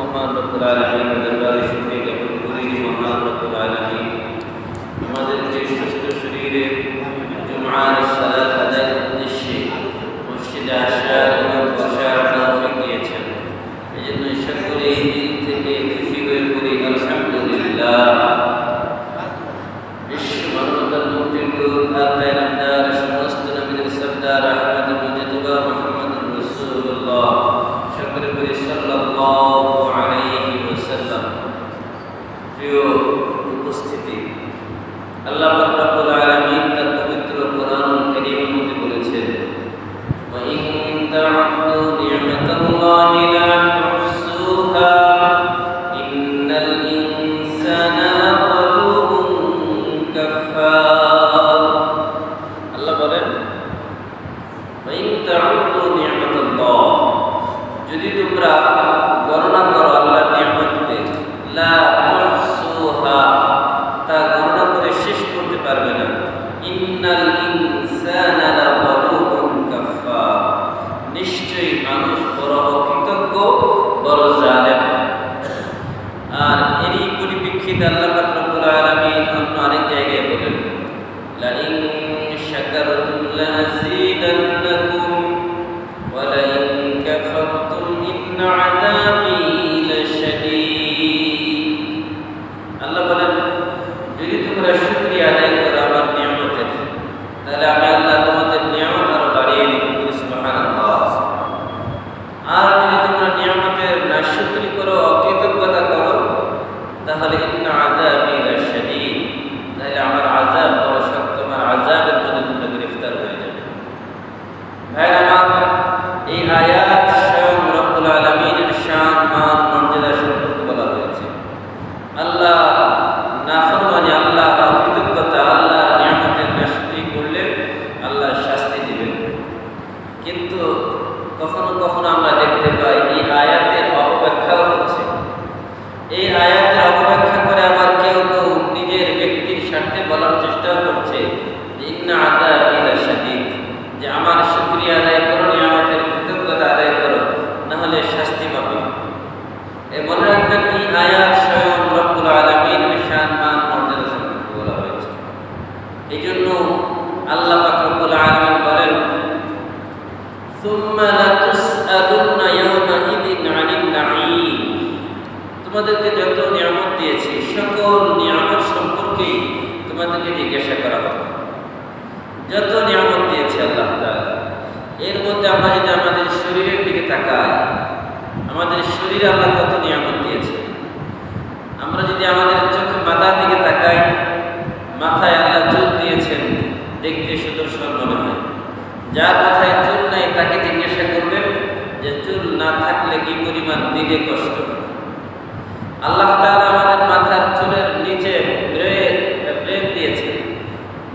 মহান রব্বুল আলামিনের দরবারে শুকরিয়া জ্ঞাপন করি। মহান রব্বুল আলামিন আমাদেরকে সুস্থ শরীরে জুমআর সালাত আদায়ের উদ্দেশ্যে মসজিদে আসার এবং বসার তৌফিক দিয়েছেন। এজন্য সকলে দিল থেকে খুশি হয়ে পড়ি আলহামদুলিল্লাহ। বিশ্ব মানবতার মুক্তির দূত আল্লাহর সমস্ত নবীদের সরদার আহমদ মুজতবা মুহাম্মদুর রাসূলুল্লাহ সকলে পড়ি সাল্লাল্লাহু আলাইহি ওয়াসাল্লাম। প্রিয় উপস্থিতি, আল্লাহ পাক রব্বুল আলামিন তার পবিত্র কোরআনুল কারীমের মধ্যে বলেছেন, ওয়া ইন তা'উদ্দু নি'মাতাল্লাহি লা তুহসুহা ইন্নাল ইনসানা লাযালুমুন কাফফার। আল্লাহ বলেন, ওয়া ইন তা'উদ্দু নি'মাতাল্লাহ, যদি তোমরা গণনা করো আল্লাহর নিয়ামতকে, লা তুহসুহা, তা গণনা করে শেষ করতে পারবে না। ইন্নাল ইনসানা লাযালুমুন কাফফার, নিশ্চয়ই মানুষ বড় অকৃতজ্ঞ, বড় জালেম। আর এরই পরিপ্রেক্ষিতে আল্লাহ পাক রব্বুল আলামিন অন্য আরেক জায়গায় বলেন, লা ইন শাকারতুম লাযীদান্নাকুম ওয়া লা ইন কাফারতুম ইন্না আযাবী লাশাদীদ। আল্লাহ বলেন, যদি তোমরা শুকরিয়া আদায় করো আমার নিয়ামতের, তাহলে আমি আল্লাহ তোমাদের নিয়ামত আরো বাড়িয়ে দিব। সুবহানাল্লাহ। আর যদি তোমরা নিয়ামতের নাশকরি করো, অকৃতজ্ঞতা করো, তাহলে ইন্না আযাবী লাশাদীদ, তাহলে আমার আযাব বড় শক্ত, আমার আযাবের মধ্যে তোমরা গ্রেফতার হয়ে যাবে। ভাইরা আমার, এই আয়াত স্বয়ং রব্বুল আলামিনের শান, মান, মর্যাদা সম্পর্কে বলা হয়েছে। আল্লাহ নাফরমানি, আল্লাহ অকৃতজ্ঞতা, আল্লাহ নিয়ামতের নাশকরি করলে আল্লাহ শাস্তি দিবেন। কিন্তু কখনো কখনো আমরা দেখতে পাই এই আয়াতের অপব্যাখ্যাও হচ্ছে। এই আয়াতের অপব্যাখ্যা করে আবার কেউ কেউ নিজের ব্যক্তির স্বার্থে বলার চেষ্টাও করছে, ইন্না আযাবী লাশাদীদ, যে আমার শুকরিয়া আদায় করো, নিয়ামতের কৃতজ্ঞতা আদায় করো, না হলে শাস্তি পাবে। মনে রাখবেন, এই আয়াত স্বয়ং রব্বুল আলামিনের শান, মান, মর্যাদা সম্পর্কে বলা হয়েছে। এই জন্য আল্লাহ পাক রব্বুল আলামিন বলেন, সুম্মা লাতুসআলুন্না ইয়াওমাইযিন আনিন নাঈম, তোমাদেরকে যত নিয়ামত দিয়েছি সকল নিয়ামত সম্পর্কে তোমাদেরকে জিজ্ঞাসা করা হবে। যত নিয়ামত দিয়েছে আল্লাহ তাআলা, এর মধ্যে আমরা যদি আমাদের শরীরের দিকে তাকাই, আমাদের শরীরে আল্লাহ কত নিয়ামত দিয়েছে। আমরা যদি আমাদের চোখে মাথার দিকে তাকাই, মাথায় আল্লাহ চুল দিয়েছেন, দেখতে সুদর্শন মনে হয়। যার মাথায় চুল নাই তাকে জিজ্ঞাসা করবেন যে চুল না থাকলে কি পরিমাণ দিলে কষ্ট। আল্লাহ তাআলা আমাদের মাথার চুলের নিচে ব্রেন দিয়েছেন,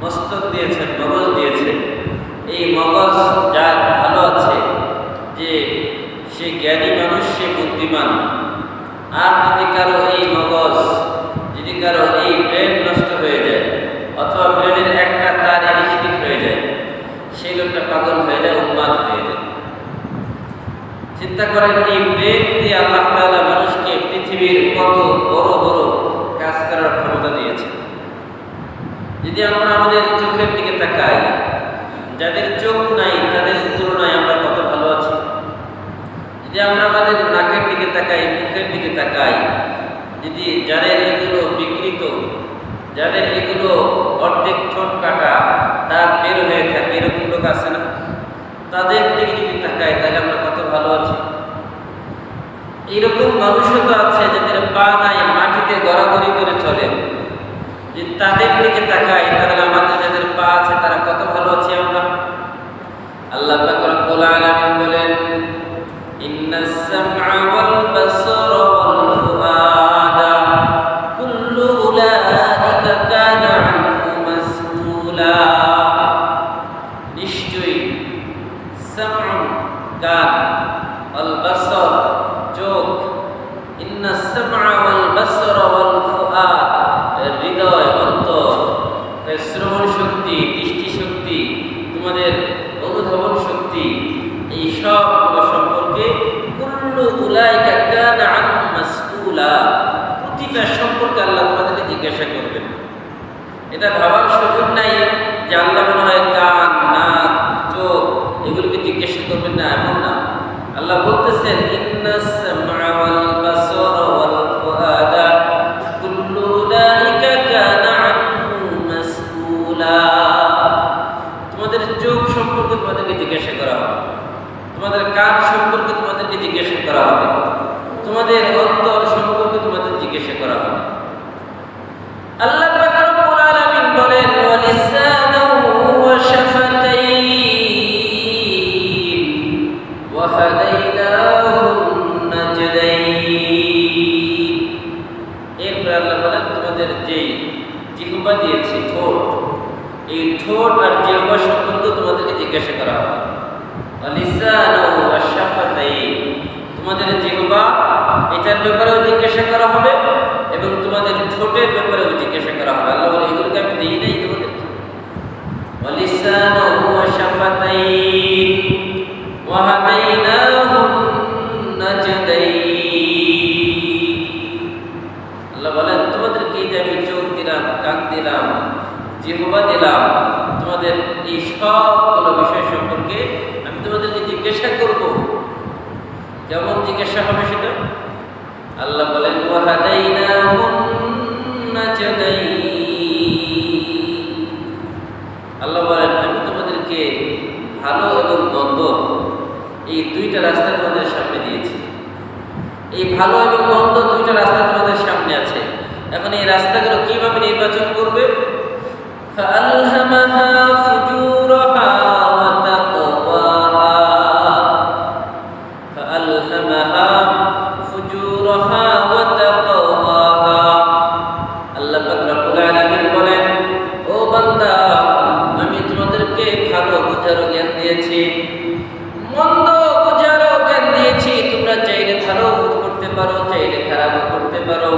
মস্তক দিয়েছেন, মগজ দিয়েছেন। এই মগজ যার ভালো আছে, যে সে জ্ঞানী মানুষ, সে বুদ্ধিমান। আর যদি কারো এই মগজ, যদি কারো এই ব্রেন নষ্ট হয়ে যায়, অথবা ব্রেনের একটা তার এদিক হয়ে যায়, সেই লোকটা পাগল হয়ে যায়, উন্মাদ হয়ে যায়। চিন্তা করেন, এই ব্রেন দিয়ে আল্লাহ তাআলা মানুষকে পৃথিবীর কত বড় বড় কাজ করার ক্ষমতা দিয়েছে। যদি আমরা আমাদের চোখের দিকে তাকাই, যাদের চোখ নাই তাদের তুলনায় আমরা কত ভালো আছি। যদি আমরা আমাদের নাকের দিকে তাকাই, মুখের দিকে তাকাই, যদি যাদের এগুলো বিকৃত, যাদের এগুলো অর্ধেক ঠোঁট কাটা, দাঁত বের হয়ে থাকে, এরকম লোক আছে না? তাদের দিকে যদি তাকাই, তাহলে আমরা কত ভালো আছি। এইরকম মানুষও তো আছে যাদের পা নাই, মাটিতে গড়াগড়ি করে চলে। যদি তাদের দিকে তাকাই, তাহলে আমাদের যাদের পা আছে তারা কত ভালো আছি আমরা। আল্লাহ পাক রব্বুল আলামিন বলেন, ইন্নাস সামআ ওয়াল বাসারা ওয়াল ফুআদা কুল্লু উলাইকা কানা আনহু মাসউলা। নিশ্চয়ই সাম'উ কান, ওয়াল বাসার চোখ, ইন্নাস সামআ ওয়াল বাসারা ওয়াল ফুআদ হৃদয়, অন্তর, শ্রবণ শক্তি, দৃষ্টি শক্তি, তোমাদের অনুধাবন শক্তি, এই সবগুলো সম্পর্কে কুল্লু উলাইকা কানা আনহু মাসউলা, প্রতিটা সম্পর্কে আল্লাহ তোমাদেরকে জিজ্ঞাসা করবেন। এটা ভাবার সুযোগ নাই যে আল্লাহ মনে হয় কান, নাক, চোখ এগুলোকে জিজ্ঞাসা করবেন না, এমন না। আল্লাহ বলতেছেন ইন্নাস সামআ ওয়াল বাসারা ওয়াল ফুআদা কুল্লু উলাইকা কানা আনহু মাসউলা। তোমাদের চোখ সম্পর্কে তোমাদেরকে জিজ্ঞাসা করা হবে, তোমাদের কান সম্পর্কে তোমাদেরকে জিজ্ঞাসা করা হবে, তোমাদের অন্তর সম্পর্কে তোমাদের জিজ্ঞাসা করা হবে। আল্লাহ পাক রব্বুল আলামিন বলেন ওয়ালিসানাহু ওয়া শাফাতাইন ওয়া হাদাইনাহুন নাজদাইন। এরপর আল্লাহ বলেন তোমাদের যে জিহ্বা দিয়েছি, ঠোঁট, এই ঠোঁট আর জিহ্বা সম্পর্কে তোমাদেরকে জিজ্ঞাসা করা হবে। ওয়ালিসানাহু ওয়া শাফাতাইন, তোমাদের জিহ্বা এটার ব্যাপারেও জিজ্ঞাসা করা হবে এবং তোমাদের ঠোঁটের ব্যাপারেও জিজ্ঞাসা করা হবে। আল্লাহ বলে এগুলোকে আমি দিই নাই তোমাদের। ওয়ালিসানাহু ওয়া শাফাতাইন ওয়া হাদাইনাহুন নাজদাইন। আল্লাহ বলেন তোমাদেরকে এই যে আমি চোখ দিলাম, কান দিলাম, জিহ্বা দিলাম, তোমাদের এই সবগুলো বিষয় সম্পর্কে আমি তোমাদেরকে জিজ্ঞাসা করব। কেমন জিজ্ঞাসা হবে সেটা? আল্লাহ বলেন ওয়া হাদাইনাহুন নাজদাইন। আল্লাহ বলেন আমি তোমাদেরকে ভালো এবং মন্দ এই দুইটা রাস্তা তোমাদের সামনে দিয়েছি। এই ভালো এবং মন্দ দুইটা রাস্তা তোমাদের সামনে আছে। এখন এই রাস্তাগুলো কিভাবে নির্বাচন করবে? ফাআলহামাহা ফুজুরাহা ওয়া তাকওয়াহা, ফাআলহামাহা ফুজুরাহা ওয়া তাকওয়াহা। আল্লাহ পাক রব্বুল আলামিন বলেন ও বান্দা আমি তোমাদেরকে ভালো বুঝারও জ্ঞান দিয়েছি, মন্দ বুঝারও জ্ঞান দিয়েছি। তোমরা চাইলে ভালো করতে পারো, চাইলে খারাপও করতে পারো।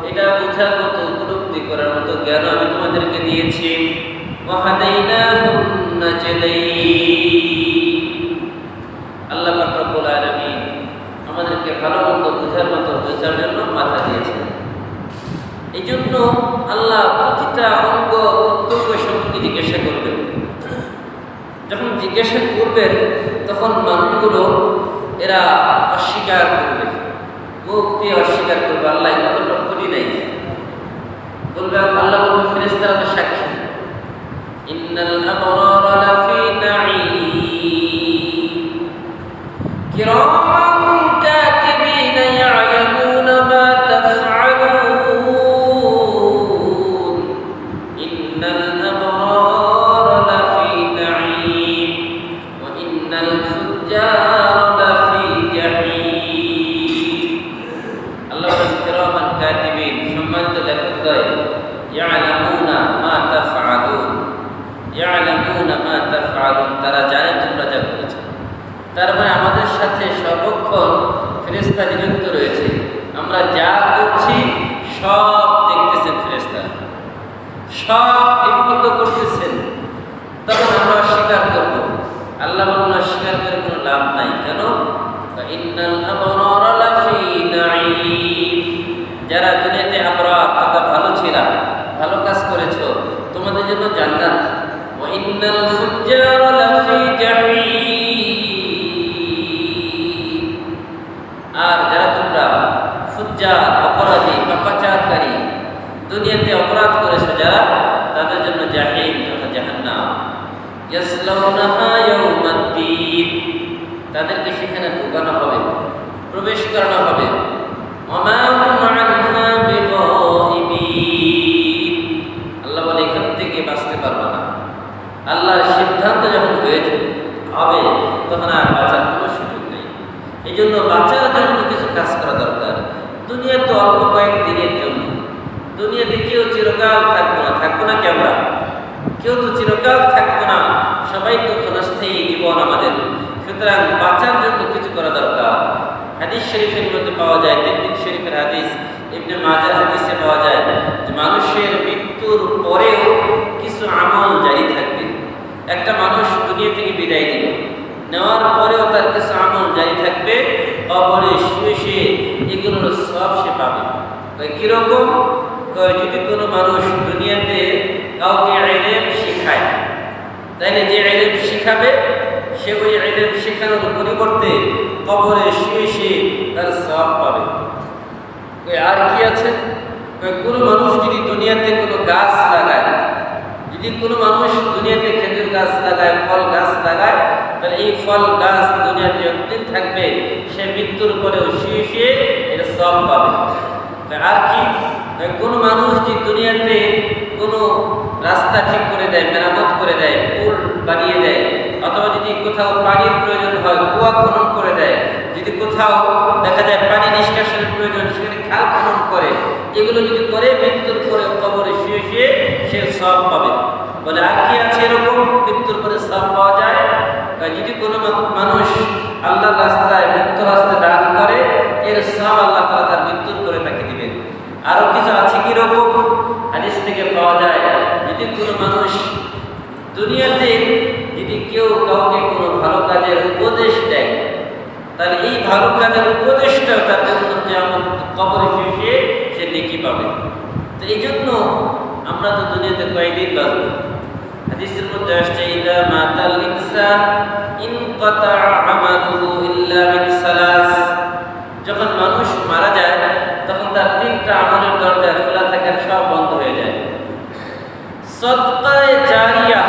এটা বুঝার মতো, উপলব্ধি করার মতো জ্ঞান আমি তোমাদেরকে দিয়েছি। ওয়া হাদাইনাহুন নাজদাইন। আল্লাহ পাক রব্বুল আলামিন আমাদেরকে ভালো মন্দ বুঝার মতো বোঝার জন্য মাথা দিয়েছেন। এই জন্য আল্লাহ প্রতিটা অঙ্গ প্রত্যঙ্গ সম্পর্কে জিজ্ঞাসা করবেন। যখন জিজ্ঞাসা করবেন তখন মানুষগুলো এরা অস্বীকার করবে, মুখ দিয়ে অস্বীকার করবে। আল্লাহ এগুলো তো করি নাই বলবে। আল্লাহ বলবে ফেরেশতারা তো সাক্ষী। ইন্নাল আবরারা লাফি নাঈম কিরামান কাতিবিন ইয়ালামুনা মা তাফআলুন। ইন্নাল আবরারা লাফি নাঈম ওয়া ইন্নাল ফুজ্জারা লাফি জাহিম। আল্লাহ বলেন কিরামান কাতিবিন, সম্মানিত লেখকদ্বয়, ইয়ালামুনা মা তাফআলুন, ইয়ালামুনা মা তাফআলুন, তারা জানে তোমরা যা করেছো। তার মানে আমাদের সাথে সর্বক্ষণ ফেরেশতা নিযুক্ত রয়েছে। আমরা যা করছি সব দেখতেছেন ফেরেশতা, সব লিপিবদ্ধ করতেছেন। তখন আমরা অস্বীকার করব। আল্লাহ বলেন অস্বীকার করে কোনো লাভ নাই। কেন? ইন্নাল আবরারা লাফি নাঈম, যারা দুনিয়াতে আবরার অর্থাৎ ভালো ছিলা, ভালো কাজ করেছো, তোমাদের জন্য জান্নাত। ওয়া ইন্নাল ফুজ্জারা লাফি জাহিম, আর যারা তোমরা ফুজ্জার, অপরাধী, পাপাচারকারী, দুনিয়াতে অপরাধ করেছো যারা, তাদের জন্য জাহিম তথা জাহান্নাম। ইয়াসলাউনাহা ইয়াউমাদ্দিন, তাদেরকে সেখানে ঢোকানো হবে, প্রবেশ করানো হবে। ওয়া মা হুম আনহা বিগাইবিন, আল্লাহ বলে এখান থেকে বাঁচতে পারবে না। আল্লাহর সিদ্ধান্ত যখন হবে তখন আর বাঁচার কোনো সুযোগ নেই। এই জন্য বাঁচার জন্য কিছু কাজ করা দরকার। দুনিয়া তো অল্প কয়েক দিনের জন্য, দুনিয়াতে কেউ চিরকাল থাকবো না। থাকবো না কি আমরা? কেউ তো চিরকাল থাকবো না, সবাই তো ক্ষণস্থায়ী জীবন আমাদের। সুতরাং বাঁচার জন্য কিছু করা দরকার। হাদিস শরীফের মধ্যে পাওয়া যায়, তিরমিজি শরীফের হাদিস, ইবনে মাজাহ হাদিসে পাওয়া যায় যে মানুষের মৃত্যুর পরেও কিছু আমল জারি থাকবে। একটা মানুষ দুনিয়া থেকে বিদায় নিল, নেওয়ার পরেও তার কিছু আমল জারি থাকবে, কবরে শুয়ে শুয়ে এগুলোর সব সে পাবে। কিরকম? যদি কোনো মানুষ দুনিয়াতে কাউকে ইলম শেখায়, তাইলে যে ইলম শিখাবে সে ওই ইলম শেখানোর পরিবর্তে কবরে শুয়ে শুয়ে তার সওয়াব পাবে। আর কি আছে? কোনো মানুষ যদি দুনিয়াতে কোনো গাছ লাগায়, যদি কোনো মানুষ দুনিয়াতে খেজুর গাছ লাগায়, ফল গাছ লাগায়, তাহলে এই ফল গাছ দুনিয়াতে যতদিন থাকবে সে মৃত্যুর পরেও শুয়ে শুয়ে এটা সওয়াব পাবে। আর কি? কোনো মানুষ যদি দুনিয়াতে কোনো রাস্তা ঠিক করে দেয়, মেরামত করে দেয়, পুল বানিয়ে দেয়, অথবা যদি কোথাও পানির প্রয়োজন হয় কুয়া খনন করে দেয়, যদি কোথাও দেখা যায় পানি নিষ্কাশনের প্রয়োজন সেখানে খাল খনন করে, এগুলো যদি করে মৃত্যুর পরে কবরে শুয়ে শুয়ে সে সওয়াব পাবে। বলে আর কি আছে এরকম মৃত্যুর পরে সওয়াব পাওয়া যায়? যদি কোনো মানুষ আল্লাহর রাস্তায় মুক্ত রাস্তায় দান করে, এর সওয়াব আল্লাহ তাআলা তার মৃত্যুর পরে তাকে দিবেন। আরো কিছু আছে কিরকম? হাদিস থেকে পাওয়া যায়, যদি কোনো মানুষ দুনিয়াতে যদি কেউ কাউকে কোনো ভালো কাজের উপদেশ দেয়, তাহলে এই ভালো কাজের উপদেশটাও তার জন্য যেমন কবরে শুয়ে সে নেকি পাবে। তো এই জন্য আমরা তো দুনিয়াতে কয়েকদিন বাঁচব। হাদিসের মধ্যে আসছে, ইদা মাতাল ইনসান ইনকাতা আমালুহু ইল্লা মিন সালাস। যখন মানুষ মারা যায় তখন তার তিনটা আমলের দরজা খোলা থাকে, সব বন্ধ হয়ে যায়। সদকায়ে জারিয়া,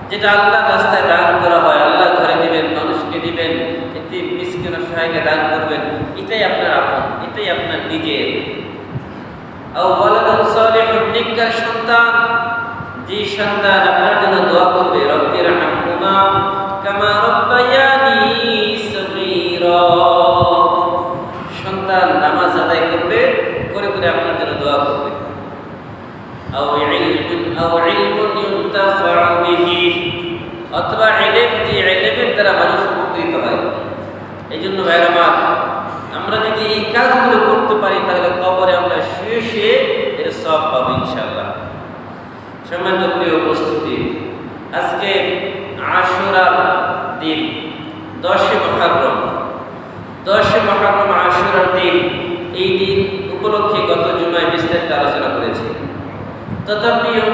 যেটা আল্লাহর রাস্তায় দান করা হয়, আল্লাহ ঘরে দিবেন, মানুষকে দিবেন, এতিম মিসকিন অসহায়কে দান করবেন, এটাই আপনার আপন, এটাই আপনার নিজের। আও ওয়ালাদুন সালিহুন, নেককার সন্তান, যে সন্তান আপনার জন্য দোয়া করবে, রব্বির হামহুমা কামা রাব্বায়ানি সগীরা। সন্তান নামাজ আদায় করবে, করে করে আপনার জন্য দোয়া করবে। আও ইলমুন ইউনতাফাউ বিহি, অথবা ইলম, যে ইলমের দ্বারা মানুষ উপকৃত হয়। এই জন্য ভাইরা আমার, আমরা যদি এই কাজগুলো করতে পারি তাহলে কবরে আমরা শুয়ে শুয়ে এর সওয়াব পাবো ইনশাআল্লাহ। সম্মানিত প্রিয় উপস্থিতি, আজকে আশুরার দিন, 10 মুহররম। 10 মুহররম আশুরার দিন। এই দিন উপলক্ষে গত জুমায় বিস্তারিত আলোচনা করেছি। তথাপিও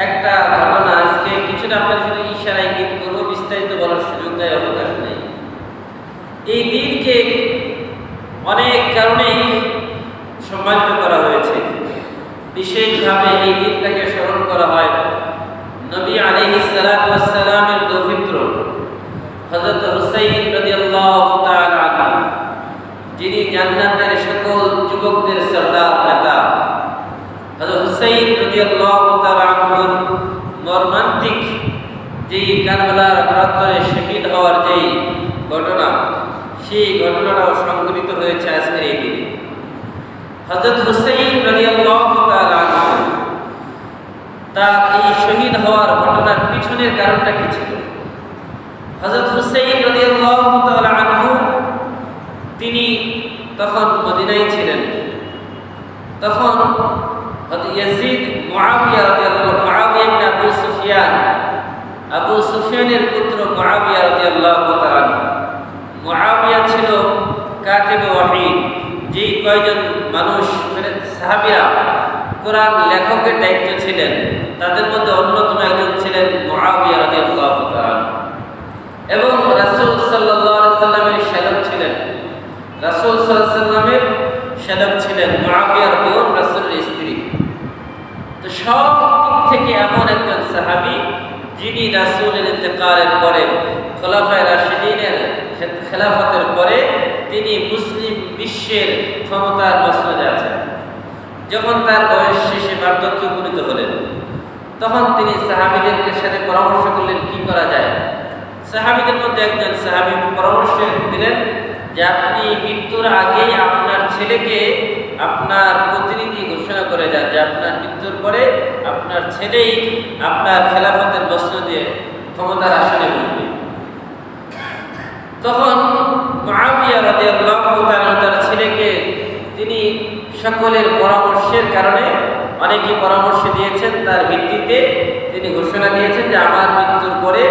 একটা ঘটনা আজকে কিছুটা আপনার শুধু ইশারায় ইঙ্গিত করবো, বিস্তারিত বলার সুযোগ দেয় অবকাশ নেই। এই দিনকে অনেক কারণেই সম্মানিত করা হয়েছে। বিশেষভাবে এই দিনটাকে স্মরণ করা হয় নবী আলাইহিস সালাতু ওয়াস সালামের দৌহিত্র হযরত হুসাইন রাদিয়াল্লাহু তাআলা আনহু, যিনি জান্নাতের সকল যুবকদের সরদার নেতা। হযরত হুসাইন রাদিয়াল্লাহু তাআলা আনহুর মর্মান্তিক যে কারবালার প্রান্তরে শহীদ হওয়ার যে ঘটনা, সেই ঘটনাটাও সংঘটিত হয়েছে আজকের এই দিনে। হযরত হুসাইন রাদিয়াল্লাহু তাআলা আনহু, তার এই শহীদ হওয়ার ঘটনার পিছনের কারণটা কি ছিল? হযরত হুসাইন রাদিয়াল্লাহু তাআলা আনহু তিনি তখন মদিনায় ছিলেন। তখন হযরত ইয়াজিদ মুআবিয়া রাদিয়াল্লাহু, মুআবিয়া ইবনে আবু সুফিয়ান, আবু সুফিয়ানের পুত্র মুআবিয়া রাদিয়াল্লাহু তাআলা। মুআবিয়া ছিল কাতিবে ওয়াহী, যেই কয়জন মানুষ সাহাবীরা কোরআন লেখকের দায়িত্ব ছিলেন, তাদের মধ্যে অন্যতম একজন ছিলেন মুআবিয়া রাদিয়াল্লাহু তাআলা। এবং রাসূল সাল্লাল্লাহু আলাইহি সাল্লামের শালক ছিলেন, রাসূল সাল্লাল্লাহু আলাইহি সাল্লামের শালক ছিলেন মুআবিয়ার বোন রাসূলের স্ত্রী। তো সব দিক থেকে এমন একজন সাহাবী, যিনি রাসূলের ইন্তেকালের পরে খোলাফায়ে রাশিদিনের খেলাফতের পরে তিনি মুসলিম বিশ্বের ক্ষমতার মসনদে আছেন। যখন তার বয়স শেষে বার্ধক্যে উপনীত হলেন, তখন তিনি সাহাবীদেরকে সাথে পরামর্শ করলেন কি করা যায়। সাহাবীদের মধ্যে একজন সাহাবী পরামর্শ দিলেন যে আপনি মৃত্যুর আগেই আপনার ছেলেকে আপনার প্রতিনিধি ঘোষণা করে যান, যে আপনার মৃত্যুর পরে আপনার ছেলেই আপনার খেলাফতের মসনদে ক্ষমতার আসনে বসবে। তখন মুআবিয়া রাদিয়াল্লাহু তাআলা তার ছেলেকে, তিনি সকলের পরামর্শের কারণে, অনেকেই পরামর্শ দিয়েছেন, তার ভিত্তিতে তিনি ঘোষণা দিয়েছেন যে আমার মৃত্যুর পরে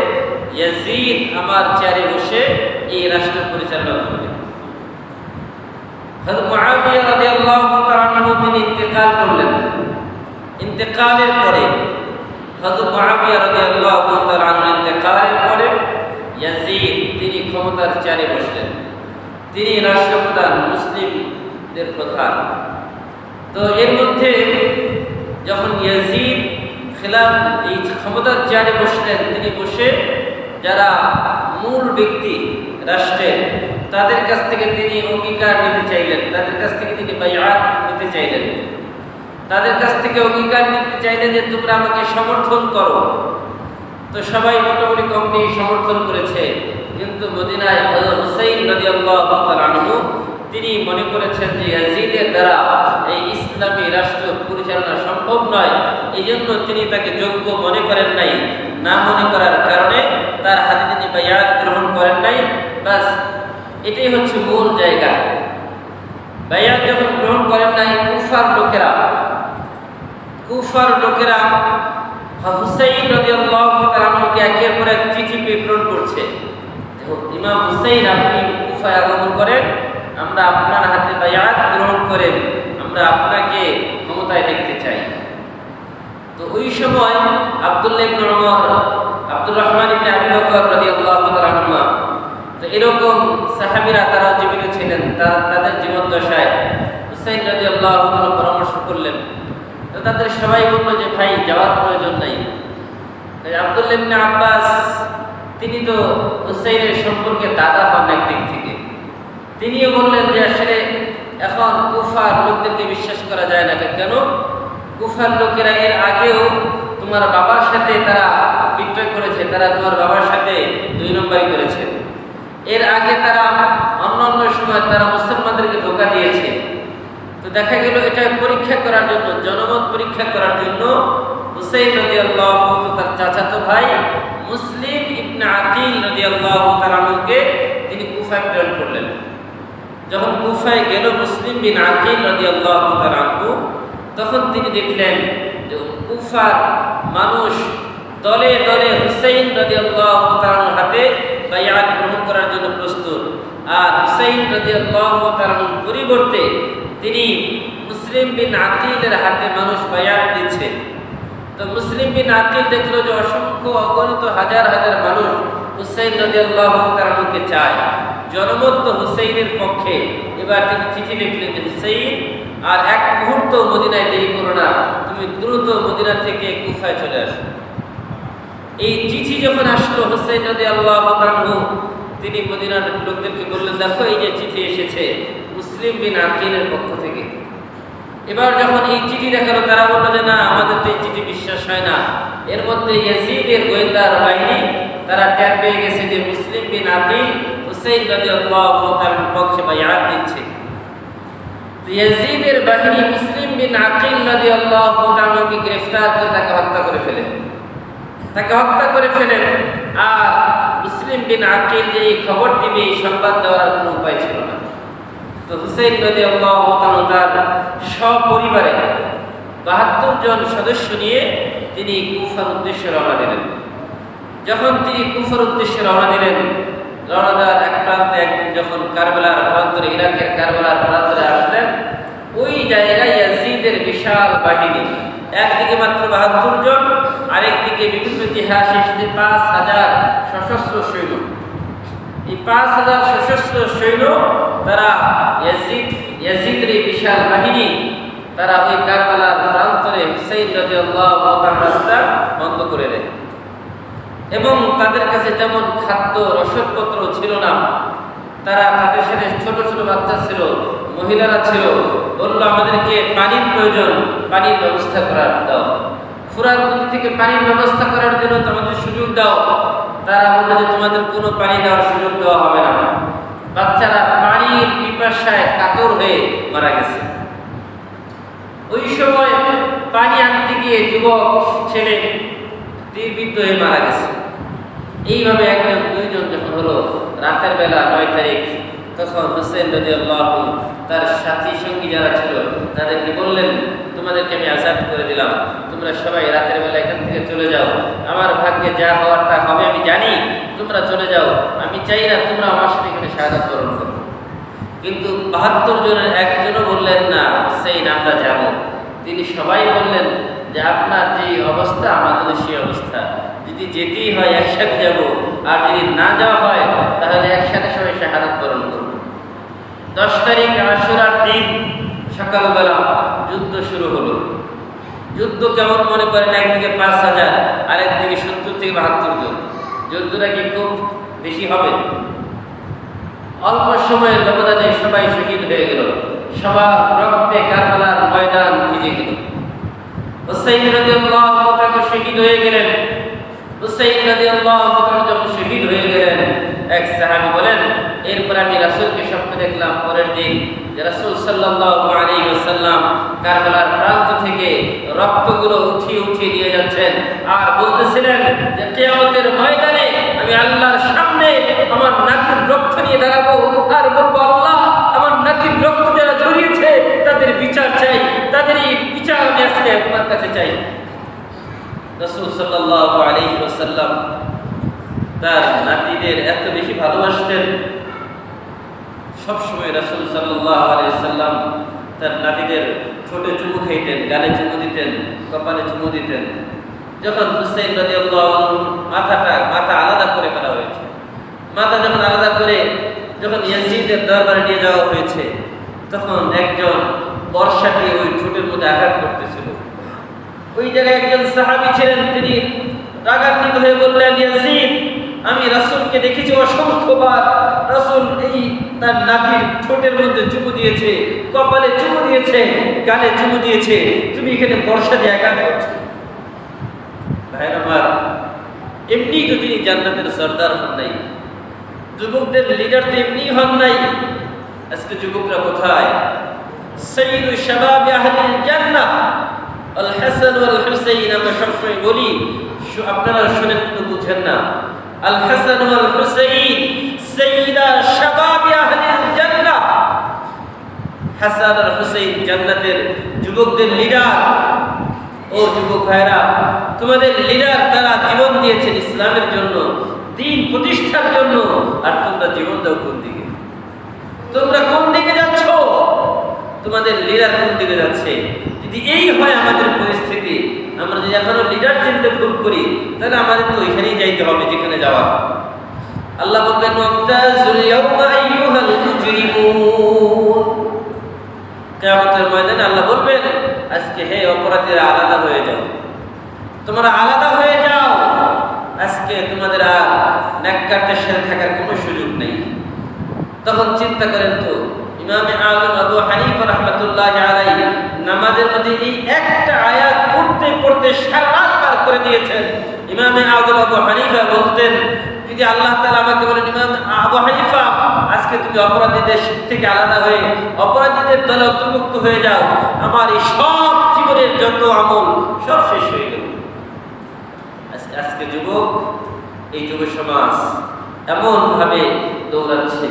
ইয়াজিদ আমার চেয়ারে বসে এই রাষ্ট্র পরিচালনা করবে। হযরত মুআবিয়া রাদিয়াল্লাহু তাআলা আনহু তিনি ইন্তেকাল করলেন। ইন্তেকালের পরে হযরত মুআবিয়া রাদিয়াল্লাহু তাআলা আনহু ইন্তেকালের পরে ইয়াজিদ তিনি ক্ষমতার চেয়ারে বসলেন। তিনি রাষ্ট্রপ্রধান, মুসলিমদের প্রধান। তো এর মধ্যে যখন ইয়াজিদ এই ক্ষমতার চেয়ারে বসলেন, তিনি বসে যারা মূল ব্যক্তি রাষ্ট্রের তাদের কাছ থেকে তিনি অঙ্গীকার নিতে চাইলেন, তাদের কাছ থেকে তিনি বাইআত নিতে চাইলেন, তাদের কাছ থেকে অঙ্গীকার নিতে চাইলেন যে তোমরা আমাকে সমর্থন করো। তো সবাই মোটামুটি কমটি সমর্থন করেছে, কিন্তু মদিনায় হযরত হুসাইন রাদিয়াল্লাহু তাআলা আনহু তিনি মনে করেছেন যে ইয়াজিদের দ্বারা এই ইসলামী রাষ্ট্র পরিচালনা সম্ভব নয়। এই জন্য তিনি তাকে যোগ্য মনে করেন নাই। না মনে করার কারণে তার হাতে তিনি বাইআত গ্রহণ করেন নাই। বাস এটাই হচ্ছে মূল জায়গা। বাইআত যখন গ্রহণ করেন নাই, কুফার লোকেরা হুসাইন রাদিয়াল্লাহু তাআলা আনহুকে একের পর এক চিঠি প্রেরণ করছে। ইমাম হুসাইন, আপনি কুফায় আগমন করেন, আমরা আপনার হাতে বাইআত গ্রহণ করেন, আমরা আপনাকে ক্ষমতায় দেখতে চাই। তো ওই সময় আব্দুল্লাহ ইবনে ওমর, আব্দুর রহমান ইবনে আবি বকর রাদিয়াল্লাহু তাআলা আনহুমা, তো এরকম সাহাবীরা তারা জীবিত ছিলেন। তাদের জীবদ্দশায় হুসাইন রাদিয়াল্লাহু তাআলা পরামর্শ করলেন। তো তাদের সবাই বলল যে ভাই যাওয়ার প্রয়োজন নাই। আব্দুল্লাহ ইবনে আব্বাস তিনি তো হুসাইনের সম্পর্কে দাদা হন একদিক থেকে, তিনিও বললেন যে আসলে এখন কুফার লোকদেরকে বিশ্বাস করা যায় না। কেন? কুফার লোকেরা এর আগেও তোমার বাবার সাথে তারা বিক্রয় করেছে, তারা তোমার বাবার সাথে 2 নম্বরই করেছে। এর আগে তারা অন্য সময় তারা মুসলমানদেরকে ধোঁকা দিয়েছে। তো দেখা গেল এটা পরীক্ষা করার জন্য, জনমত পরীক্ষা করার জন্য হুসাইন রাদিয়াল্লাহু তার চাচাতো ভাই মুসলিম ইবনে আকিল রাদিয়াল্লাহু তাআলা আনহুকে তিনি কুফায় প্রেরণ করলেন। যখন কুফায় গেল মুসলিম বিন আকিল রাদিয়াল্লাহু তাআলা আনহু, তখন তিনি দেখলেন যে কুফার মানুষ দলে দলে হুসাইন রাদিয়াল্লাহু তাআলার হাতে বাইআত গ্রহণ করার জন্য প্রস্তুত। আর হুসাইন রাদিয়াল্লাহু তাআলার পরিবর্তে তিনি মুসলিম বিন আকিলের হাতে মানুষ বাইআত দিচ্ছে। তো মুসলিম বিন আকিল দেখলো যে অসংখ্য অগণিত হাজার হাজার মানুষ হুসাইন রাদিয়াল্লাহু তাআলাকে চায়, জনমত তো হুসাইনের পক্ষে। এবার তিনি চিঠি লিখলেন যে হুসাইন, আর এক মুহূর্ত মদিনায় দেরি করো না, তুমি দ্রুত মদিনা থেকে কুফায় চলে আসো। এই চিঠি যখন আসলো, হুসাইন রাদিয়াল্লাহু তাআলা তিনি মদিনার লোকদেরকে বললেন, দেখো এই যে চিঠি এসেছে মুসলিম বিন আকিলের পক্ষ থেকে। এবার যখন এই চিঠি দেখালো, তারা বলল যে না, আমাদের তো এই চিঠি বিশ্বাস হয় না। এর মধ্যে ইয়াজিদের গোয়েন্দার বাহিনী তারা টের পেয়ে গেছে যে মুসলিম বিন আকিল হুসাইন রাদিয়াল্লাহু তাআলার পক্ষে বাইআত দিচ্ছে। ইয়াজিদের বাহিনী মুসলিম বিন আকিল রাদিয়াল্লাহু তাআলাকে গ্রেফতার করে তাকে হত্যা করে ফেলেন। আর মুসলিম বিন আকিল যে এই খবর দিবে, এই সংবাদ দেওয়ার কোনো উপায় ছিল না। তো হুসাইন রাদিয়াল্লাহু তাআলা তার সপরিবারে 72 জন সদস্য নিয়ে তিনি কুফার উদ্দেশ্যে রওনা দিলেন। যখন তিনি কুফার উদ্দেশ্যে রওনা দিলেন, রওনা দেওয়ার এক প্রান্তে একদিন যখন কারবালার প্রান্তরে, ইরাকের কারবালার প্রান্তরে আসলেন, ওই জায়গায় ইয়াজিদের বিশাল বাহিনী, একদিকে মাত্র 72 জন, আরেকদিকে বিভিন্ন ইতিহাসে 5000 সশস্ত্র সৈন্য। এই 5000 সশস্ত্র সৈন্য তারা ইয়াজিদের এই বিশাল বাহিনী তারা ওই কারবালার প্রান্তরে হুসাইন রাদিয়াল্লাহু তাআলার রাস্তা বন্ধ করে দেয়। এবং তাদের কাছে যেমন খাদ্য রসদপত্র ছিল না, তারা তাদের সাথে ছোট ছোট বাচ্চা ছিল, মহিলারা ছিল, বলল আমাদেরকে পানির প্রয়োজন, পানির ব্যবস্থা করার দাও, ফুরাত নদী থেকে পানির ব্যবস্থা করার জন্য তোমাদের সুযোগ দাও। তারা বলল যে তোমাদের কোনো পানি দেওয়ার সুযোগ দেওয়া হবে না। বাচ্চারা পানির পিপাসায় কাতর হয়ে মারা গেছে। ওই সময় পানি আনতে গিয়ে যুবক ছেলে তীরবিদ্ধ হয়ে মারা গেছে। এইভাবে একজন দুইজন যখন হলো, রাতের বেলা 9 তারিখ, তখন হুসাইন রাদিয়াল্লাহু তার সাথী সঙ্গী যারা ছিল তাদেরকে বললেন তোমাদেরকে আমি আজাদ করে দিলাম, তোমরা সবাই রাতের বেলা এখান থেকে চলে যাও, আমার ভাগ্যে যা হওয়ার তা হবে আমি জানি, তোমরা চলে যাও, আমি চাই না তোমরা আমার সাথে এখানে শাহাদাত বরণ করো। কিন্তু ৭২ জনের একজনও বললেন না সেই আমরা যাব। তিনি সবাই বললেন যে আপনার যে অবস্থা আমাদের সেই অবস্থা, যদি যেতেই হয় একসাথে যাব, আর যদি না যাওয়া হয় তাহলে একসাথে সবাই শাহাদাত বরণ করব। ১০ তারিখ আশুরার দিন সকালবেলা যুদ্ধ শুরু হলো। যুদ্ধ কেমন মনে করেন, একদিকে ৫,০০০ আর একদিকে ৭০ থেকে ৭২ জন। যুদ্ধটা কি খুব বেশি হবে? অল্প সময়ের ব্যবধানে সবাই শহীদ হয়ে গেল, সবার রক্তে কারবালার ময়দান ভিজে গেল। হুসাইন রাদিয়াল্লাহু তাআলা শহীদ হয়ে গেলেন। হুসাইন রাদিয়াল্লাহু তাআলা যখন শহীদ হয়ে গেলেন, এক সাহাবী বলেন, এরপর আমি রাসূলকে স্বপ্নে দেখলাম পরের দিন যে রাসূল সাল্লাল্লাহু আলাইহি ওয়াসাল্লাম কারবালার প্রান্ত থেকে রক্তগুলো উঠিয়ে উঠিয়ে নিয়ে যাচ্ছেন আর বলতেছিলেন যে কিয়ামতের ময়দানে আমি আল্লাহর সামনে আমার নাতির রক্ত নিয়ে দাঁড়াবো আর বলবো, আল্লাহ আমার নাতির রক্ত যারা ঝরিয়েছে তাদের বিচার চাই, তাদের এই বিচার আমি আজকে আপনার কাছে চাই। রাসূল সাল্লাল্লাহু আলাইহি ওয়াসাল্লাম তার নাতিদের এত বেশি ভালোবাসতেন, সবসময় রাসূল সাল্লাল্লাহু আলাইহি ওয়াসাল্লাম তার নাতিদের ঠোঁটে চুমু খাইতেন, গালে চুমু দিতেন, কপালে চুমু দিতেন। যখন হুসাইন রাদিয়াল্লাহু আনহু মাথা আলাদা করে ফেলা হয়েছে, মাথা যখন আলাদা করে যখন ইয়াজিদের দরবারে নিয়ে যাওয়া হয়েছে, তখন একজন বর্ষা দিয়ে ওই ঠোঁটের মধ্যে আঘাত করতেছিল। ওই জায়গায় একজন সাহাবী ছিলেন, তিনি রাগান্বিত হয়ে বললেন, ইয়াজিদ, আমি রাসূলকে দেখেছি অসংখ্যবার, রাসূল এই তার নাতির ঠোঁটের মধ্যে চুমু দিয়েছে, কপালে চুমু দিয়েছে, গালে চুমু দিয়েছে, তুমি এখানে বর্ষা দিয়ে আঘাত করছো। ভাইরা আমার, এমনি তো তিনি জান্নাতের সরদার হন নাই, যুবকদের লিডার তো এমনি হন নাই। আজকে যুবকরা কোথায়? সাইয়্যিদু শাবাবি আহলিল জান্নাহ আল হাসান ওয়াল হুসাইন, আমরা সবসময় বলি, আপনারা শুনেন কিন্তু বুঝেন না। আল হাসান ওয়াল হুসাইন সাইয়্যিদা শাবাবি আহলিল জান্নাহ। হাসান আর হুসাইন জান্নাতের যুবকদের লিডার। ও যুবক ভাইরা, তোমাদের লিডার তারা জীবন দিয়েছেন ইসলামের জন্য, দ্বীন প্রতিষ্ঠার জন্য, আর তোমরা জীবন দাও কোন দিকে? তোমরা কোন দিকে যাচ্ছ? তোমাদের লিডার কোন দিকে যাচ্ছে? যদি এই হয় আমাদের পরিস্থিতি, আমরা যদি এখনো লিডার চিনতে ভুল করি, তাহলে আমাদের তো ওইখানেই যাইতে হবে যেখানে যাওয়া। আল্লাহ বলবেন, ওয়ামতাজুল ইয়াওমা আইয়ুহাল মুজরিমুন। কিয়ামতের ময়দানে আল্লাহ বলবেন, আজকে হে অপরাধীরা আলাদা হয়ে যাও, তোমরা আলাদা হয়ে যাও, আজকে তোমাদের আর নেককারদের সাথে থাকার কোনো সুযোগ নেই। তখন চিন্তা করেন তো, ইমামে আযম আবু হানিফা রাহমাতুল্লাহি আলাইহি নামাজের মধ্যে এই একটা আয়াত পড়তে পড়তে সারা রাত পার করে দিয়েছেন। ইমামে আযম আবু হানিফা বলতেন, যদি আল্লাহ তাআলা আমাকে বলেন, ইমাম আবু হানিফা আজকে তুমি অপরাধীদের থেকে আলাদা হয়ে অপরাধীদের দলে অন্তর্ভুক্ত হয়ে যাও, আমার এই সব জীবনের যত আমল সব শেষ হয়ে গেল। আজকে যুবক, এই যুব সমাজ এমন ভাবে দৌড়াচ্ছে,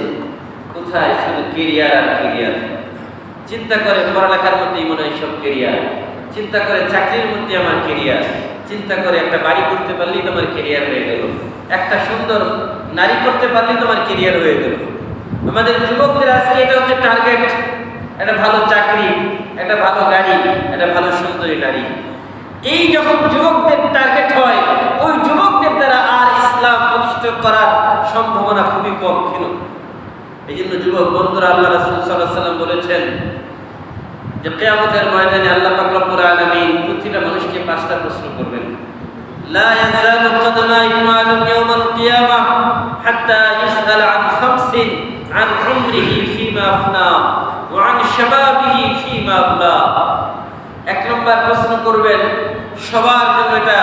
কোথায় শুধু কেরিয়ার আর কেরিয়ার। চিন্তা করে পড়ালেখার মধ্যেই মনে হয় সব কেরিয়ার, চিন্তা করে চাকরির মধ্যে আমার কেরিয়ার, চিন্তা করে একটা বাড়ি করতে পারলেই তোমার কেরিয়ার হয়ে গেল, একটা সুন্দর নারী করতে পারলেই তোমার কেরিয়ার হয়ে গেল। আমাদের যুবকদের আজকে এটা হচ্ছে টার্গেট, একটা ভালো চাকরি, একটা ভালো গাড়ি, একটা ভালো সুন্দরী নারী। এই যখন যুবকদের টার্গেট হয়, ওই যুবকদের দ্বারা আর ইসলাম প্রতিষ্ঠা করার সম্ভাবনা খুবই কম ছিল। এই জন্য যুবক বন্ধুরা, আল্লাহ রাসূল সাল্লাল্লাহু আলাইহি ওয়াসাল্লাম বলেছেন যে কিয়ামতের ময়দানে আল্লাহ পাক রব্বুল আলামিন প্রতিটা মানুষকে 5টা প্রশ্ন করবেন। লা ইয়াযালু কদমা ইবনু আদম ইয়াওমাল কিয়ামাহ হাত্তা ইউসআল আন খামসিন, আন উমরিহি ফীমা আফনা ওয়া আন শাবাবিহি ফীমা আবলা। এক নম্বর প্রশ্ন করবেন সবার জন্য, এটা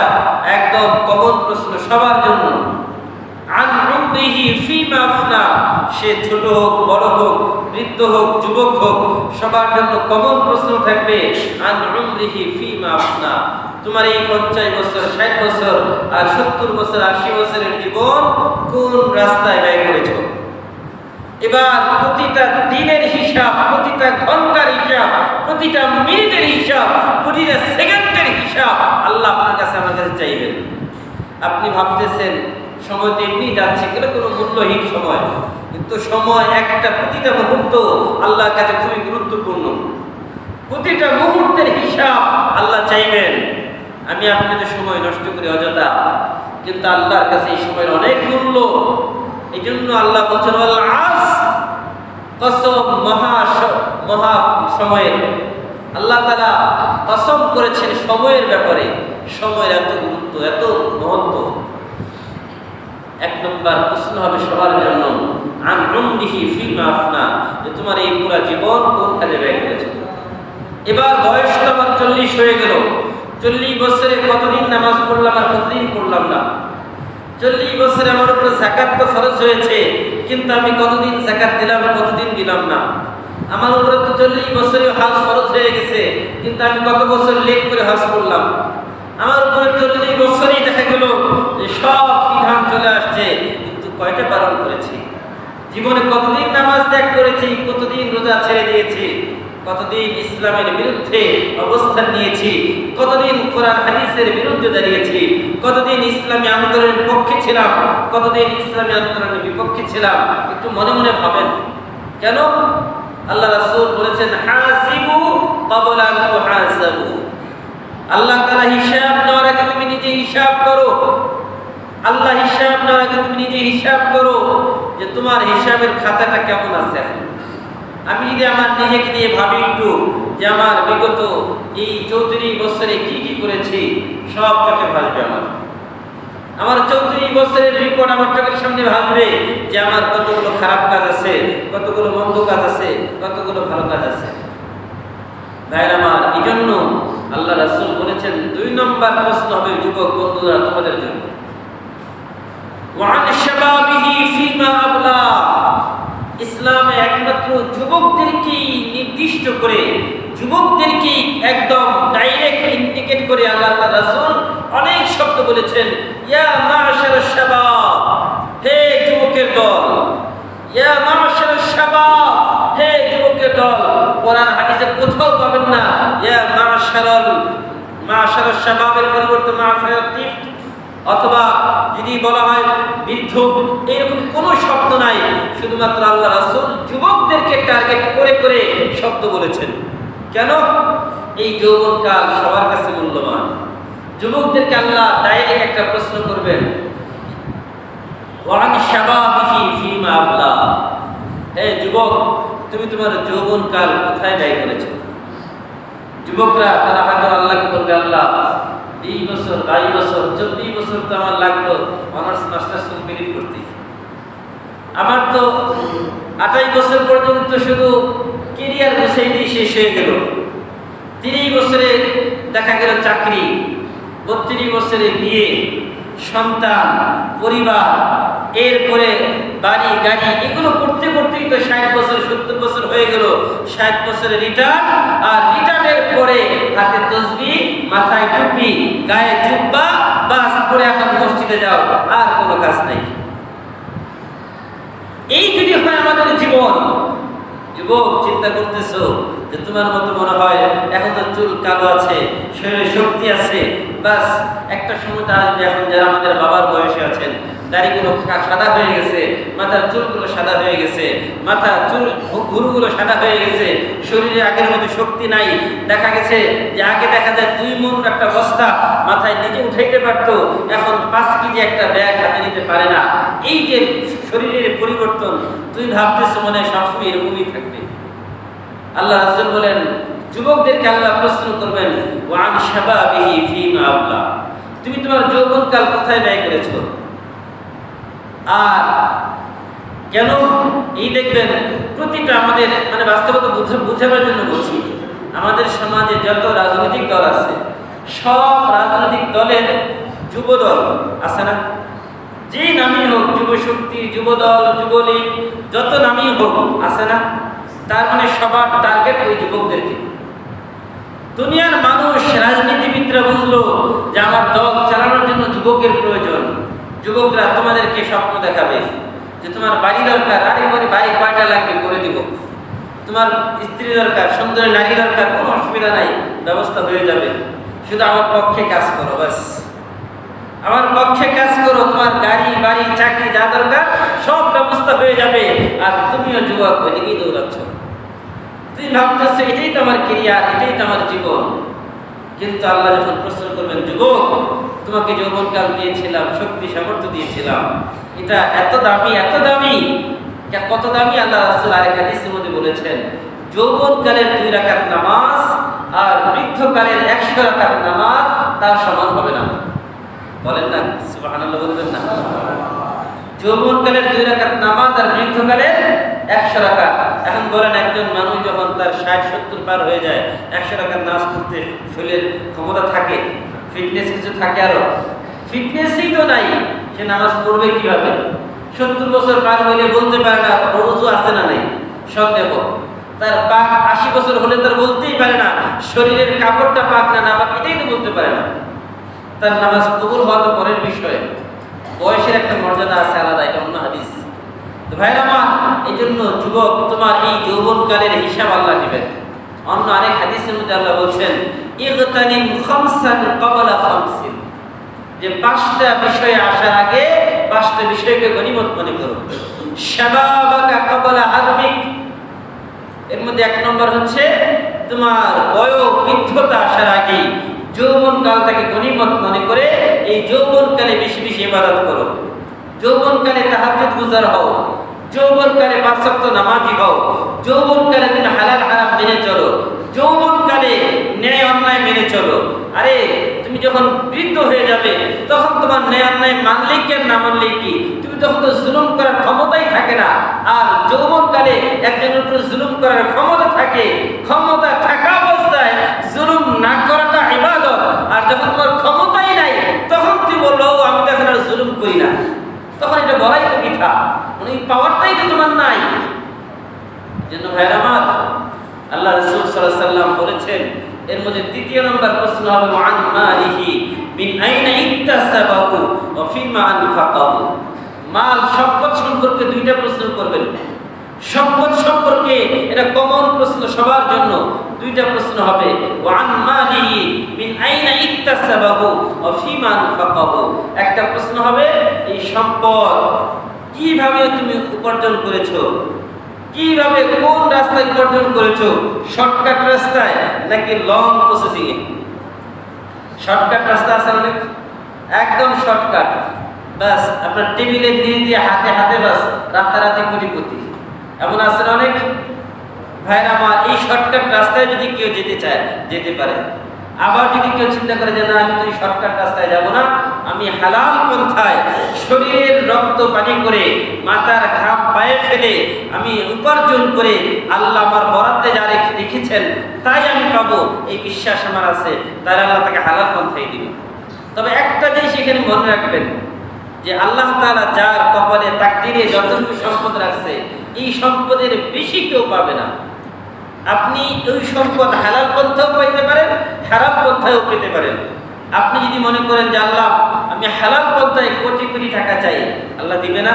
একদম কমন প্রশ্ন সবার জন্য। আন উমরিহি ফীমা আফনা, সে ছোট হোক, বড় হোক, বৃদ্ধ হোক, যুবক হোক, সবার জন্য কমন প্রশ্ন থাকবে, আন উমরিহি ফীমা আফনা, তোমার এই 50 বছর, 60 বছর আর 70 বছর, 80 বছরের জীবন কোন রাস্তায় ব্যয় করেছো? এবার প্রতিটা দিনের হিসাব, প্রতিটা ঘন্টার হিসাব, প্রতিটা মিনিটের হিসাব, প্রতিটা সেকেন্ডের হিসাব আল্লাহ আপনার কাছে আমার কাছে চাইবেন। আপনি ভাবতেছেন সময় তো এমনি যাচ্ছে, এগুলো কোনো মূল্যহীন সময়, কিন্তু সময় একটা প্রতিটা মুহূর্ত আল্লাহর কাছে খুবই গুরুত্বপূর্ণ। প্রতিটা মুহূর্তের হিসাব আল্লাহ চাইবেন। আমি আপনাদের সময় নষ্ট করি অযথা, কিন্তু আল্লাহর কাছে এই সময়ের অনেক মূল্য। এই জন্য আল্লাহ বলছেন কসম, মহা সময়ের। আল্লাহ তাআলা কসম করেছেন সময়ের ব্যাপারে। সময়ের এত গুরুত্ব, এত মহত্ব। এক নম্বর প্রশ্ন হবে সবার জন্য, আন উমরিহি ফিমা আফনা, যে তোমার এই পুরো জীবন কোন কাজে ব্যয় করেছো। এবার বয়স তো আমার 40 হয়ে গেল। 40 বছরে কতদিন নামাজ পড়লাম আর কতদিন পড়লাম না। 40 বছরে আমার উপরে যাকাত তো ফরজ হয়েছে, কিন্তু আমি কতদিন যাকাত দিলাম, কতদিন দিলাম না। আমার উপরে তো 40 বছরে হজ ফরজ হয়ে গেছে, কিন্তু আমি কত বছর লেট করে হজ করলাম। আমার উপরে 40 বছরই দেখা গেল যে সব বিধান চলে আসছে, কিন্তু কয়টা পালন করেছি। জীবনে কতদিন নামাজ ত্যাগ করেছি, কতদিন রোজা ছেড়ে দিয়েছি, কতদিন ইসলামের বিরুদ্ধে অবস্থান নিয়েছি, কতদিন কোরআন হাদিসের বিরুদ্ধে দাঁড়িয়েছি, কতদিন ইসলামী আন্দোলনের পক্ষে ছিলাম, কতদিন ইসলামী আন্দোলনের বিপক্ষে ছিলাম। একটু মনে মনে ভাবেন। কেন? আল্লাহ রাসূল বলেছেন হাসিবু ক্বাবলা আন তুহাসাবু। আল্লাহ তাআলা হিসাব নেওয়ার আগে তুমি নিজে হিসাব করো। আল্লাহ হিসাব নেওয়ার আগে তুমি নিজে হিসাব করো যে তোমার হিসাবের খাতাটা কেমন আছে এখন। আমি যদি আমার নিজেকে নিয়ে ভাবি একটু, যে আমার বিগত এই 34 বছরে কি কি করেছি, সব চোখে ভাসবে। আমার 34 বছরের রিপোর্ট আমার চোখের সামনে ভাসবে, যে আমার কতগুলো খারাপ কাজ আছে, কতগুলো মন্দ কাজ আছে, কতগুলো ভালো কাজ আছে। ভাইরা আমার, এই জন্য আল্লাহ রাসূল বলেছেন 2 নম্বর প্রশ্ন হবে যুবক বন্ধুরা তোমাদের জন্য, ওয়ান শাবাবিহি ফিমা আবলা। ইসলামে একমাত্র যুবকদেরকে নির্দিষ্ট করে, যুবকদেরকে একদম ডাইরেক্ট ইন্ডিকেট করে আল্লাহ তাআলা রাসূল অনেক শব্দ বলেছেন। ইয়া মা'শারাশ শাবাব, হে যুবকের দল। ইয়া মা'শারাশ শাবাব, হে যুবকের দল। কোরআন হাদিসে কোথাও পাবেন না ইয়া মা'শারাশ শাবাবের পরিবর্তে মা'শারাত তিফল, অথবা যদি বলা হয় বৃদ্ধ, এরকম কোনো শব্দ নাই। শুধুমাত্র আল্লাহ রাসূল যুবকদেরকে টার্গেট করে করে শব্দ বলেছেন। কেন? এই যৌবনকাল সবার কাছে মূল্যবান। যুবকদেরকে আল্লাহ ডাইরেক্ট একটা প্রশ্ন করবেন, ওয়ান শাবাবিহি ফিমা আবলা। হে যুবক, তুমি তোমার যৌবনকাল কোথায় ব্যয় করেছো? যুবকরা তারা হয়তো আল্লাহকে বলবে, আল্লাহ 20 বছর, 22 বছর, 24 বছর তো আমার লাগলো অনার্স মাস্টার্স কমপ্লিট করতে। আমার তো 28 বছর পর্যন্ত শুধু ক্যারিয়ার বসেই দিয়ে শেষ হয়ে গেল। 30 বছরে দেখা গেল চাকরি, 32 বছরে বিয়ে, সন্তান, পরিবার, এরপরে বাড়ি গাড়ি, এগুলো করতে করতেই তো 60 বছর 70 বছর হয়ে গেল। 60 বছরে রিটার্ন, আর রিটার্নের পরে হাতে তসবিহ, মাথায় টুপি, গায়ে জুব্বা, বাস পরে এখন মসজিদে যাও, আর কোনো কাজ নাই। এই যদি হয় আমাদের জীবন। যুবক, চিন্তা করতেছো যে তোমার মতো মনে হয় এখন তো চুল কালো আছে, শরীরে শক্তি আছে, বাস একটা সময় আসবে এখন যারা আমাদের বাবার বয়সে আছেন, দাড়িগুলো সাদা হয়ে গেছে, মাথার চুলগুলো সাদা হয়ে গেছে, মাথার চুল ভুরুগুলো সাদা হয়ে গেছে, শরীরে আগের মতো শক্তি নাই। দেখা গেছে যে আগে দেখা যায় 2 মণ একটা বস্তা মাথায় নিজে উঠাইতে পারতো, এখন 5 কেজি একটা ব্যাগ হাতে নিতে পারে না। এই যে শরীরের পরিবর্তন, তুই ভাবতেছ মনে হয় সবসময় এরকমই থাকবে। আল্লাহ রাসূল বলেন যুবকদেরকে আল্লাহ প্রশ্ন করবেন, ওয়ান শাবাবিহি ফিমা আবলা, তুমি তোমার যৌবনকাল কোথায় ব্যয় করেছো? আর কেন? এই দেখবেন প্রতিটা আমাদের বাস্তবতা বুঝাবার জন্য বলছি, আমাদের সমাজে যত রাজনৈতিক দল আছে, সব রাজনৈতিক দলের যুবদল আছে না? যে নামই হোক, যুব শক্তি, যুবদল, যুবলীগ, যত নামই হোক আছে না? তার মানে সবার টার্গেট ওই যুবকদেরকে। দুনিয়ার মানুষ, রাজনীতিবিদরা বুঝলো যে আমার দল চালানোর জন্য যুবকের প্রয়োজন। যুবকরা তোমাদেরকে স্বপ্ন দেখাবে, যে তোমার বাড়ি দরকার, আরে করে বাড়ি কয়টা লাগবে করে দিব। তোমার স্ত্রী দরকার, সুন্দর নারী দরকার, কোনো অসুবিধা নাই, ব্যবস্থা হয়ে যাবে, শুধু আমার পক্ষে কাজ করো, বাস আমার পক্ষে কাজ করো, তোমার গাড়ি বাড়ি চাকরি যা দরকার সব ব্যবস্থা হয়ে যাবে। আর তুমিও যুবক ওইদিকেই দৌড়াচ্ছ, তুমি ভাবতেছো এটাই তো আমার কেরিয়ার, এটাই তো আমার জীবন। কিন্তু আল্লাহ যখন প্রশ্ন করবেন, যুবক তোমাকে যৌবনকাল দিয়েছিলাম, শক্তি সামর্থ্য দিয়েছিলাম, এটা এত দামি, এত দামি, কত দামি। আল্লাহ রাসূল আরেক হাদিসের মধ্যে বলেছেন, যৌবনকালের 2 রাকাত নামাজ আর বৃদ্ধকালের 100 রাকাত নামাজ তার সমান হবে না। বলেন না সুবহানাল্লাহ, বলবেন না? যৌবনকালের 2 রাকাত নামাজ আর বৃদ্ধকালের 100 রাকাত। এখন বলেন, একজন মানুষ যখন তার 60-70 পার হয়ে যায়, 100 রাকাত নামাজ পড়তে শরীরের ক্ষমতা থাকে, ফিটনেস কিছু থাকে? আরো ফিটনেসই তো নাই, সে নামাজ পড়বে কিভাবে? 70 বছর পার হইলে বলতে পারে না রোজু আছে না নাই, সন্দেহ। তার পাক 80 বছর হলে তার বলতেই পারে না শরীরের কাপড়টা পাক না না পাক, এটাই তো বলতে পারে না। তার নামাজ কবুল হওয়া তো পরের বিষয়। বয়সের একটা মর্যাদা আছে আলাদা, এটা অন্য হাদিস। তো ভাইরা আমার, এই জন্য যুবক তোমার এই যৌবনকালের হিসাব আল্লাহ নেবেন। অন্য আরেক হাদিসের মধ্যে আল্লাহ বলছেন, ইগতানিম খামসান ক্বাবলা খামসিন, যে 5টা বিষয়ে আসার আগে 5টা বিষয়কে গনিমত মনে করো। শাবাবাকা ক্বাবলা হারমিক, এর মধ্যে 1 নম্বর হচ্ছে তোমার বয়োবৃদ্ধতা আসার আগে যৌবনকালটাকে গনিমত মনে করে এই যৌবনকালে বেশি বেশি ইবাদত করো। যৌবনকালে তাহাজ্জুদ গুজার হও, যৌবনকালে 5 ওয়াক্ত নামাজি হও, যৌবনকালে তুমি হালাল হারাম মেনে চলো, যৌবনকালে ন্যায় অন্যায় মেনে চলো। আরে তুমি যখন বৃদ্ধ হয়ে যাবে তখন তোমার ন্যায় অন্যায় মানলে কি আর না মানলে কি, তুমি তখন তো জুলুম করার ক্ষমতাই থাকে না। আর যৌবনকালে একজনের উপর জুলুম করার ক্ষমতা থাকে, ক্ষমতা থাকা অবস্থায় জুলুম না করাটা ইবাদত। আর যখন তোমার ক্ষমতাই নাই তখন তুমি বললো আমি তো এখন আর জুলুম করি না, তখন এটা বলাই তো মিথ্যা, মানে পাওয়ারটাই তো তোমার নাই। জন্য ভাইরা আমার, আল্লাহ রাসূল সাল্লাল্লাহু আলাইহি ওয়াসাল্লাম বলেছেন, এর মধ্যে 3 নম্বর প্রশ্ন হবে ওয়ান মালিহি মিন আইনা ইকতাসাবাহু ওয়া ফিমা আনফাকাহু। মাল সম্পদ সম্পর্কে 2টা প্রশ্ন করবেন। সম্পদ সম্পর্কে এটা কমন প্রশ্ন, সবার জন্য 2টা প্রশ্ন হবে। ওয়ান মালিহি মিন আইনা ইকতাসাবাহু ওয়া ফিমা আনফাকাহু, একটা প্রশ্ন হবে এই সম্পদ কিভাবে তুমি উপার্জন করেছো, কিভাবে কোন রাস্তায় উপার্জন করেছো, শর্টকাট রাস্তায় নাকি লং প্রসেসিং এ? শর্টকাট রাস্তা আছে অনেক, একদম শর্টকাট, বাস আপনার টেবিলে দিয়ে দিয়ে হাতে হাতে বাস রাতারাতি কোটিপতি, এমন আছে অনেক। ভাইরা আমার, এই শর্টকাট রাস্তায় যদি কেউ যেতে চায় যেতে পারে। আবার যদি কেউ চিন্তা করে যে না আমি তো এই শর্টকাট রাস্তায় যাব না, আমি হালাল পন্থায় শরীরের রক্ত পানি করে মাথার ঘাম পায়ে ফেলে আমি উপার্জন করে আল্লাহ আমার বরাদ্দে যা রেখেছেন তাই আমি পাবো, এই বিশ্বাস আমার আছে, তাই আল্লাহ তাকে হালাল পন্থায় দিবে। তবে একটা জিনিস এখানে মনে রাখবেন যে আল্লাহ তাআলা যার কপালে তাকদীরে যতটুকু সম্পদ রাখছে এই সম্পদের বেশি কেউ পাবে না। আপনি ওই সম্পদ হালাল পন্থাও পাইতে পারেন, হারাম পন্থাও পেতে পারেন। আপনি যদি মনে করেন যে আল্লাহ আমি হালাল পন্থায় কোটি কোটি টাকা চাই, আল্লাহ দিবে না?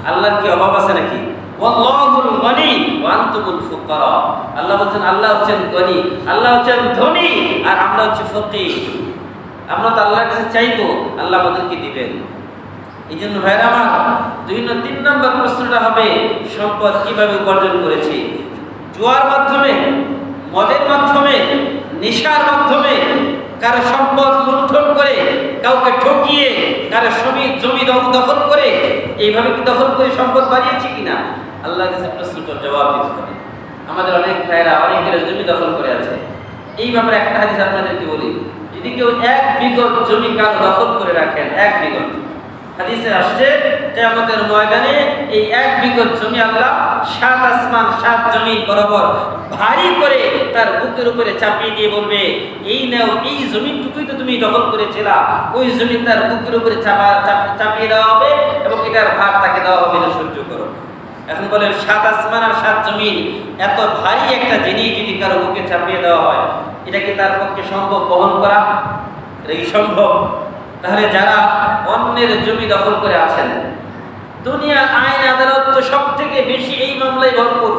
আল্লাহর কি অভাব আছে নাকি? ওয়াল্লাহুল গনি ওয়া আনতুমুল ফুকারা। আল্লাহ বলেন আল্লাহ হচ্ছেন গনি, আল্লাহ হচ্ছেন ধনী, আর আমরা হচ্ছে ফকির। আমরা তো আল্লাহর কাছে চাইবো, আল্লাহ আমাদেরকে দিবেন। এই জন্য ভাইরা আমার, 3 নম্বর প্রশ্নটা হবে সম্পদ কিভাবে উপার্জন করেছি। জুয়ার মাধ্যমে, মদের মাধ্যমে, নেশার মাধ্যমে, কারো সম্পদ লুণ্ঠন করে, কাউকে ঠকিয়ে, কারো জমি দখল করে, এইভাবে কি দখল করে সম্পদ বাড়িয়েছি কিনা আল্লাহর কাছে প্রশ্নটার জবাব দিতে হবে। আমাদের অনেক ভাইরা অনেকের জমি দখল করে আছে। এই ব্যাপারে একটা হাদিস আপনাদেরকে বলি, যদি কেউ 1 বিঘত জমি কারো দখল করে রাখেন, 1 বিঘত, হাদিসে আসছে কিয়ামতের ময়দানে এই 1 বিঘত জমি আল্লাহ 7 আসমান 7 জমিন বরাবর ভারী করে তার বুকের উপরে চাপিয়ে দিয়ে বলবে এই নাও, এই জমিনটুকুই তো তুমি দখল করেছিলা, ওই জমিন তার বুকের উপরে চাপিয়ে দেওয়া হবে এবং এটার ভার তাকে দেওয়া হবে, এটা সহ্য করো। এখন বলেন 7 আসমান আর 7 জমিন এত ভারী একটা জিনিস যদি কারো বুকে চাপিয়ে দেওয়া হয়, এটা কি তার পক্ষে সম্ভব বহন করা? এটা কি সম্ভব? তাহলে যারা অন্যের জমি দখল করে আছেন, দুনিয়ার আইন আদালত সব থেকে বেশি এই মামলায় ভরপুর।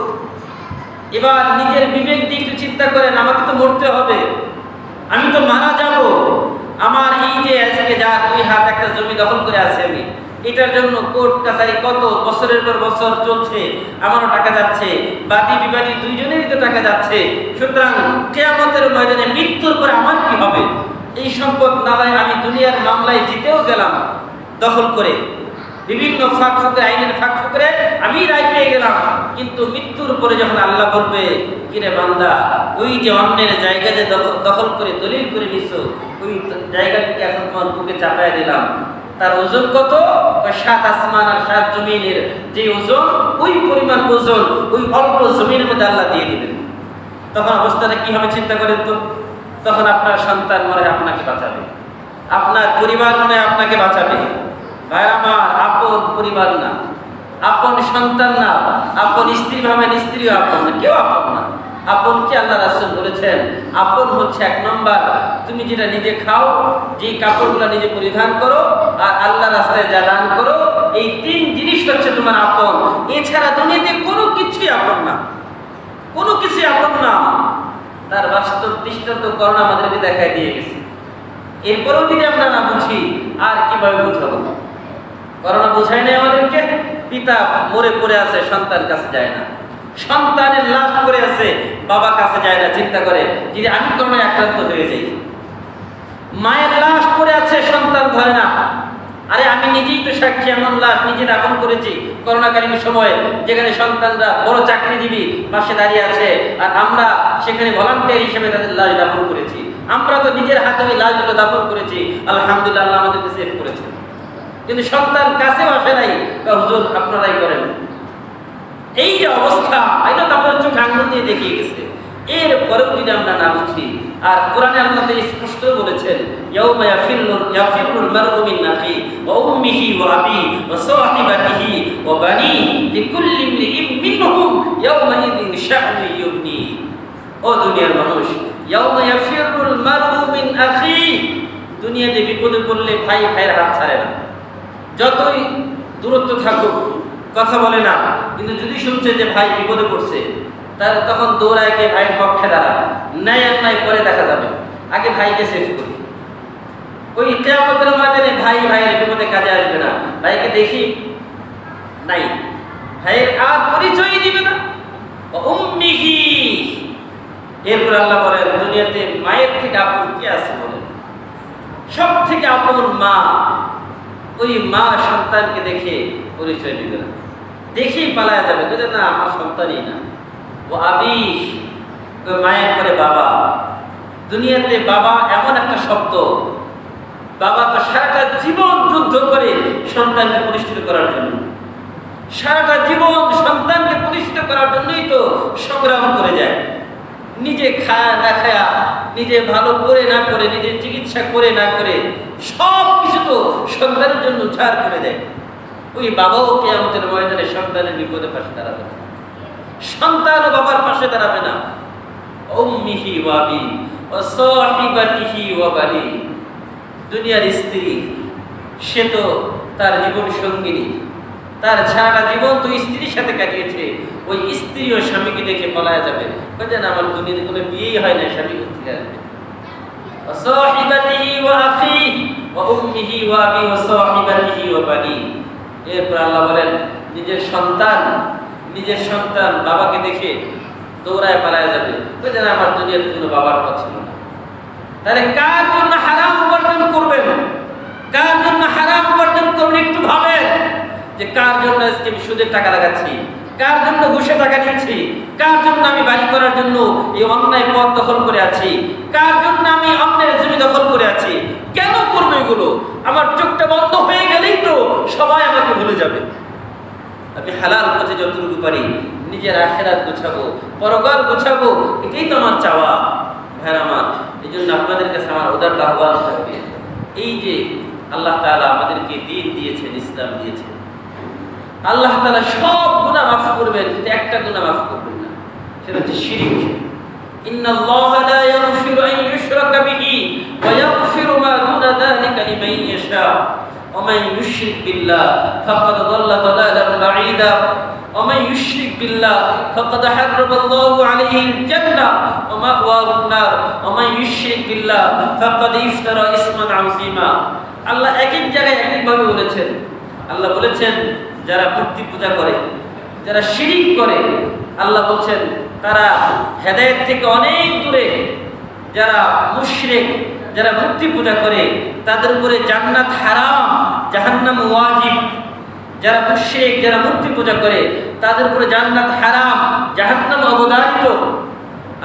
এবার নিজের বিবেক দিয়ে একটু চিন্তা করেন, আমাকে তো মরতে হবে, আমি তো মারা যাব। আমার এই যে আজকে যা 2 হাত একটা জমি দখল করে আছে, আমি এটার জন্য কোর্ট কাছারি কত বছরের পর বছর চলছে, আমারও টাকা যাচ্ছে, বাদী বিবাদী দুইজনেরই তো টাকা যাচ্ছে। সুতরাং কিয়ামতের ময়দানে মৃত্যুর পরে আমার কি হবে? এই সম্পদ না হয় আমি দুনিয়ার মামলায় জিতেও গেলাম দখল করে, বিভিন্ন ফাঁক ফুকরে, আইনের ফাঁক ফুকরে আমি রায় পেয়ে গেলাম, কিন্তু মৃত্যুর পরে যখন আল্লাহ বলবে, কিরে বান্দা, ওই যে অন্যের জায়গা যে দখল করে দলিল করে নিছ, ওই জায়গাটিকে এখন তোমার বুকে চাপায় দিলাম, তার ওজন কত? 7 আসমান আর 7 জমিনের যে ওজন, ওই পরিমাণ ওজন ওই অল্প জমিনের মধ্যে আল্লাহ দিয়ে দিবেন। তখন অবস্থাটা কি হবে চিন্তা করেন তো। তখন আপনার সন্তান মনে হয় আপনাকে বাঁচাবে, আপনার পরিবার মনে হয় আপনাকে বাঁচাবে। ভাই আমার, আপন পরিবার না, আপন সন্তান না, আপন স্ত্রী ভাবেন, স্ত্রীও আপন না, কেউ আপন না। আপন কি আল্লাহ রাসূল বলেছেন, আপন হচ্ছে 1 নম্বর তুমি যেটা নিজে খাও, যে কাপড়গুলো নিজে পরিধান করো, আর আল্লাহ রাস্তায় যা দান করো, এই 3 জিনিস হচ্ছে তোমার আপন। এছাড়া দুনিয়াতে কোনো কিছুই আপন না, কোনো কিছুই আপন না। তার বাস্তব দৃষ্টান্ত করোনা আমাদেরকে দেখাই দিয়ে গেছে। এরপরেও যদি আমরা না বুঝি, আর কিভাবে বুঝাবো? করোনা বোঝায় নাই আমাদেরকে। পিতা মরে পড়ে আছে, সন্তান কাছে যায় না, সন্তানের লাশ পড়ে আছে, বাবা কাছে যায় না। চিন্তা করে যদি আমি করোনায় আক্রান্ত হয়ে যাই, মায়ের লাশ পড়ে আছে, সন্তান ধরে না। আরে আমি নিজেই তো সাক্ষী, এমন লাশ নিজে দাফন করেছি করোনাকালীন সময়ে, যেখানে সন্তানরা বড় চাকরিজীবী পাশে দাঁড়িয়ে আছে, আর আমরা সেখানে ভলান্টিয়ার হিসেবে তাদের লাশ দাফন করেছি। আমরা তো নিজের হাতে ওই লাশগুলো দাফন করেছি, আলহামদুলিল্লাহ, আল্লাহ আমাদেরকে সেভ করেছে। কিন্তু সন্তান কাছেও আসে নাই, হুজুর আপনারাই করেন। এই যে অবস্থা, এটা তো আপনার চোখে আঙুল দিয়ে দেখিয়ে গেছে। এরপরেও যদি আমরা না বুঝি, আর কোরআনে আল্লাহ স্পষ্ট বলেছেন, ইয়াউমা ইয়াফিরুল মারউ মিন আখি ওয়া উম্মিহি ওয়া আবি ওয়া সাহিবাতিহি ওয়া বানি লিকুল্লি ইমরিইম মিনহুম ইয়াউমা ইযিন শা'নু ইউগনি। ও দুনিয়ার মানুষ, ইয়াউমা ইয়াফিরুল মারউ মিন আখি, দুনিয়াতে বিপদে পড়লে ভাই ভাইয়ের হাত ছাড়ে না, যতই দূরত্ব থাকুক, কথা বলে না, কিন্তু যদি শুনছে যে ভাই বিপদে পড়ছে, তার তখন দৌড়ায় গিয়ে ভাইয়ের পক্ষে দাঁড়ায়। ন্যায় অন্যায় পরে দেখা যাবে, আগে ভাইকে সেভ করি। ওই কিয়ামতের ময়দানে ভাই ভাইয়ের বিপদে কাজে আসবে না, ভাইকে দেখি নাই, ভাইয়ের আর পরিচয় দিবে না। উম্মিহি, এরপর আল্লাহ বলেন, দুনিয়াতে মায়ের থেকে আপন কে আছে বলেন? সব থেকে আপন মা। ওই মা সন্তানকে দেখে পরিচয় দিবে না, দেখেই পালায় যাবে, বুঝে না আমার সন্তানই না। ও আবি, মায়ের পরে বাবা। দুনিয়াতে বাবা এমন একটা শব্দ, বাবা তো সারাটা জীবন যুদ্ধ করে সন্তানকে প্রতিষ্ঠিত করার জন্য, সারাটা জীবন সন্তানকে প্রতিষ্ঠিত করার জন্যই তো সংগ্রাম করে যায়। নিজে খায়া না খায়া, নিজে ভালো করে না করে, নিজে চিকিৎসা করে না করে, সব কিছু তো সন্তানের জন্য ছাড় করে দেয়। ওই বাবাও কিয়ামতের ময়দানে সন্তানের বিপদে পাশে দাঁড়াবে না, সন্তান ও বাবার পাশে দাঁড়াবে না। উম্মিহি ওয়া আবি ওয়া সাহিবাতিহি ওয়া বানি, দুনিয়ার স্ত্রী, সে তো তার জীবন সঙ্গিনী, তার সারা জীবন তো স্ত্রীর সাথে কাটিয়েছে। ওই স্ত্রী ও স্বামীকে দেখে পলায়া যাবে, বুঝলেন? আমার দুনিয়াতে কোনো বিয়েই হয় না, স্বামী কোথায় আসবে? ওয়া সাহিবাতিহি ওয়া আখি ওয়া উম্মিহি ওয়া আবি ওয়া সাহিবাতিহি ওয়া বানি। এরপর আল্লাহ বলেন, নিজের সন্তান বাবাকে দেখে দৌড়ায় পালায় যাবে, বুঝলেন? আমার দুনিয়াতে কোনো বাবার পথ ছিল না। তাহলে কার জন্য হারাম উপার্জন করবেন? কার জন্য হারাম উপার্জন করবেন? একটু ভাবেন যে কার জন্য আজকে আমি সুদের টাকা লাগাচ্ছি, কার জন্য ঘুষে টাকা নিচ্ছি, কার জন্য আমি বাড়ি করার জন্য এই অন্যায় পথ দখল করে আছি, কার জন্য আমি অন্যের জমি দখল করে আছি। কেন করবো এগুলো? আমার চোখটা বন্ধ হয়ে গেলেই তো সবাই আমাকে ভুলে যাবে। আমি হালাল পথে যতটুকু পারি নিজের আখিরাত গোছাবো, পরকাল গোছাবো, এটাই তো আমার চাওয়া। ভাইরা আমার, এই জন্য আপনাদের কাছে আমার উদারতা আহ্বান থাকবে, এই যে আল্লাহ তাআলা আমাদেরকে দ্বীন দিয়েছেন, ইসলাম দিয়েছেন, আল্লাহ তাআলা সব গুনাহ মাফ করবেন, কিন্তু একটা গুনাহ মাফ করবেন না, সেটা হচ্ছে শিরক। ইন্নাল্লাহা লা ইয়াগফিরু আন ইউশরাকা বিহি ওয়া ইয়াগফিরু মা দুনা যালিকা লিমান ইয়াশা ওয়া ومن يشرك بالله فقد ضل ضلالا بعيدا ومن يشرك بالله فقد حرم الله عليه الجنة ومأواه النار ومن يشرك بالله فقد افترى اسما عظيما আল্লাহ এক এক জায়গায় এক এক ভাবে বলেছেন। আল্লাহ বলেছেন যারা মূর্তি পূজা করে, যারা শিরিক করে, আল্লাহ বলছেন তারা হেদায়েত থেকে অনেক দূরে। যারা মুশরিক, যারা মূর্তি পূজা করে তাদের উপরে জান্নাত হারাম, জাহান্নাম ওয়াজিব। যারা মুশরিক, যারা মূর্তি পূজা করে তাদের উপরে জান্নাত হারাম, জাহান্নাম অবধারিত।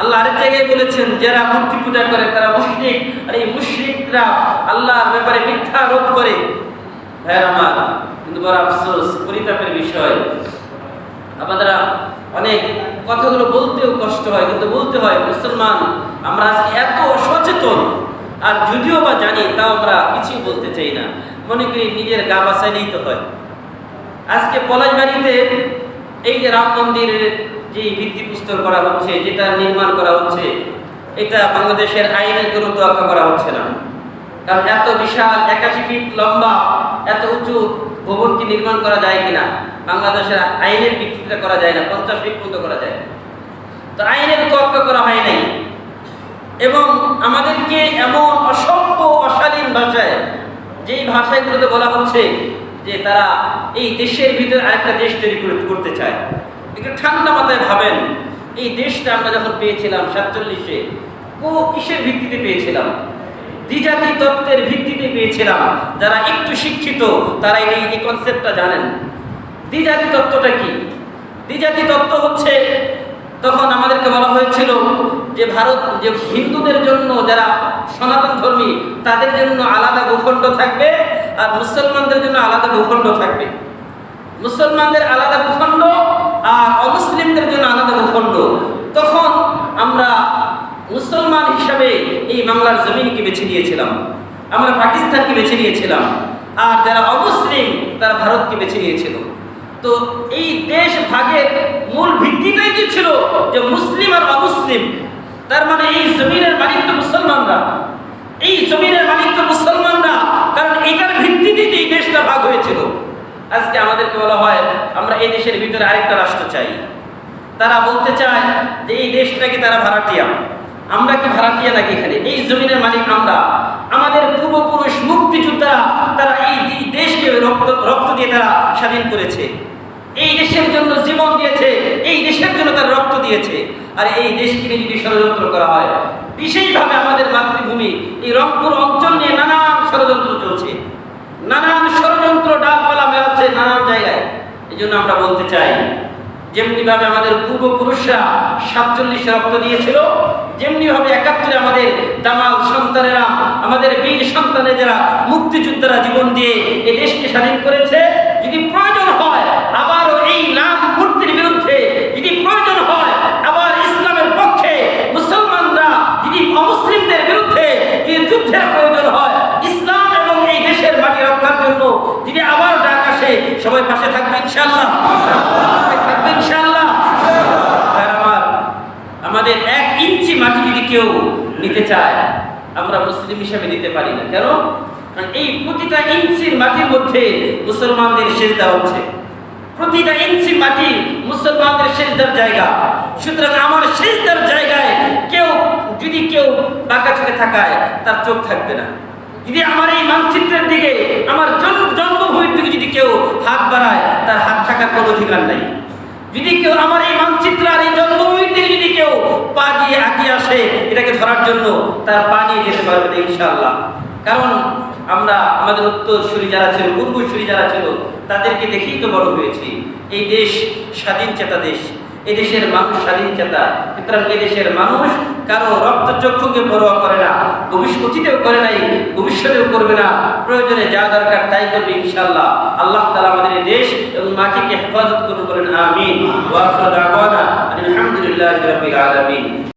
আল্লাহ আরেক জায়গায় বলেছেন যারা মূর্তি পূজা করে তারা মুশরিক, আর এই মুশরিকরা আল্লাহর ব্যাপারে মিথ্যা আরোপ করে। ভাইয়ের আমার, কিন্তু বড় আফসোস, পরিতাপের বিষয়, আমাদের অনেক কথাগুলো বলতেও কষ্ট হয়, কিন্তু বলতে হয়। মুসলমান আমরা আজকে এত অসচেতন, আর যদিও বা জানি তাও আমরা কিছুই বলতে চাই না, মনে করি নিজের গা বাঁচাইলেই তো হয়। আজকে পলাশবাড়িতে এই যে রাম মন্দিরের যে ভিত্তিপ্রস্তর করা হচ্ছে, যেটা নির্মাণ করা হচ্ছে, এটা বাংলাদেশের আইনের কোনো তোয়াক্কা করা হচ্ছে না। কারণ এত বিশাল 81 ফিট লম্বা এত উঁচু ভবন কি নির্মাণ করা যায় কিনা বাংলাদেশের আইনের ভিত্তিতে করা যায় না, 50 ফিট পর্যন্ত করা যায়। তো আইনের তোয়াক্কা করা হয় নাই, এবং আমাদেরকে এমন অসভ্য অশালীন ভাষায়, যেই ভাষাগুলোতে বলা হচ্ছে যে তারা এই দেশের ভিতরে আরেকটা দেশ তৈরি করতে চায়। একটু ঠান্ডা মাথায় ভাবেন, এই দেশটা আমরা যখন পেয়েছিলাম 47-এ, কিসের ভিত্তিতে পেয়েছিলাম? দ্বিজাতি তত্ত্বের ভিত্তিতে পেয়েছিলাম। যারা একটু শিক্ষিত তারা এই কনসেপ্টটা জানেন। দ্বিজাতি তত্ত্বটা কি? দ্বিজাতি তত্ত্ব হচ্ছে, তখন আমাদেরকে বলা হয়েছিল যে ভারত, যে হিন্দুদের জন্য, যারা সনাতন ধর্মী তাদের জন্য আলাদা ভূখণ্ড থাকবে, আর মুসলমানদের জন্য আলাদা ভূখণ্ড থাকবে। মুসলমানদের আলাদা ভূখণ্ড আর অমুসলিমদের জন্য আলাদা ভূখণ্ড। তখন আমরা মুসলমান হিসাবে এই বাংলার জমিনকে বেছে নিয়েছিলাম, আমরা পাকিস্তানকে বেছে নিয়েছিলাম, আর যারা অমুসলিম তারা ভারতকে বেছে নিয়েছিল। তো এই দেশ ভাগের মূল ভিত্তিটাই কি ছিল? যে মুসলিম আর অমুসলিম। তার মানে এই জমিনের মালিক তো মুসলমানরা, এই জমিনের মালিক তো মুসলমানরা, কারণ এটার ভিত্তিতেই এই দেশটা ভাগ হয়েছিল। আজকে আমাদেরকে বলা হয় আমরা এই দেশের ভিতরে আরেকটা রাষ্ট্র চাই। তারা বলতে চায় যে এই দেশটাকে তারা ভাড়াটিয়া। আমরা কি ভাড়াটিয়া নাকি? এখানে এই জমিনের মালিক আমরা। আমাদের পূর্বপুরুষ মুক্তিযোদ্ধারা তারা এই দেশকে রক্ত দিয়ে তারা স্বাধীন করেছে, এই দেশের জন্য জীবন দিয়েছে, এই দেশের জন্য তারা রক্ত দিয়েছে। আর এই দেশকে নিয়ে যদি ষড়যন্ত্র করা হয়, বিশেষভাবে আমাদের মাতৃভূমি এই রংপুর অঞ্চল নিয়ে নানান ষড়যন্ত্র চলছে, নানান ষড়যন্ত্র ডালপালা মেলাচ্ছে নানান জায়গায়। এই জন্য আমরা বলতে চাই, যেমনি ভাবে আমাদের পূর্বপুরুষরা 47-এ রক্ত দিয়েছিল, যেমনি ভাবে 71-এ আমাদের দামাল সন্তানেরা, আমাদের বীর সন্তানের যারা মুক্তিযোদ্ধারা জীবন দিয়ে এই দেশকে স্বাধীন করেছে, যদি প্রয়োজন হয় আবারও এই নাম মূর্তির বিরুদ্ধে, যদি প্রয়োজন হয় আবার ইসলামের পক্ষে মুসলমানরা, যদি অমুসলিমদের বিরুদ্ধে যদি যুদ্ধের প্রয়োজন হয়, ইসলাম এবং এই দেশের মাটি রক্ষার জন্য যদি আবার ডাক আসে, সবাই পাশে থাকবে ইনশাআল্লাহ, থাকবে ইনশাআল্লাহ। আমাদের 1 ইঞ্চি মাটি যদি কেউ নিতে চায়, আমরা মুসলিম হিসেবে নিতে পারি না। কেন? কারণ এই প্রতিটা ইঞ্চির মাটির মধ্যে মুসলমানদের সেজদা হচ্ছে, প্রতিটা ইঞ্চি মাটি মুসলমানদের সেজদার জায়গা। সুতরাং আমার সেজদার জায়গায় যদি কেউ বাঁকা চোখে থাকায়, তার চোখ থাকবে না। যদি আমার এই মানচিত্রের দিকে, আমার জন্মভূমির দিকে যদি কেউ হাত বাড়ায়, তার হাত থাকার কোনো অধিকার নাই। যদি কেউ আমার এই মানচিত্র আর এই জন্মভূমির দিকে যদি কেউ পা দিয়ে আগিয়ে আসে এটাকে ধরার জন্য, তার পা নিয়ে যেতে পারবে না ইনশাআল্লাহ। কারণ আমরা আমাদের উত্তরসূরি যারা ছিল, পূর্বসূরি যারা ছিল, তাদেরকে দেখেই তো বড় হয়েছি। এই দেশ স্বাধীন চেতা দেশ, এই দেশের মানুষ স্বাধীন চেতা। সুতরাং এই দেশের মানুষ কারো রক্তচক্ষুকে পরোয়া করে না, অতীতেও করে নাই, ভবিষ্যতেও করবে না। প্রয়োজনে যা দরকার তাই করবে ইনশাআল্লাহ। আল্লাহ তাআলা আমাদের এই দেশ এবং মাটিকে হেফাজত করুন, বলেন আমিন। ওয়া আখিরু দাওয়ানা আলহামদুলিল্লাহি রাব্বিল আলামিন।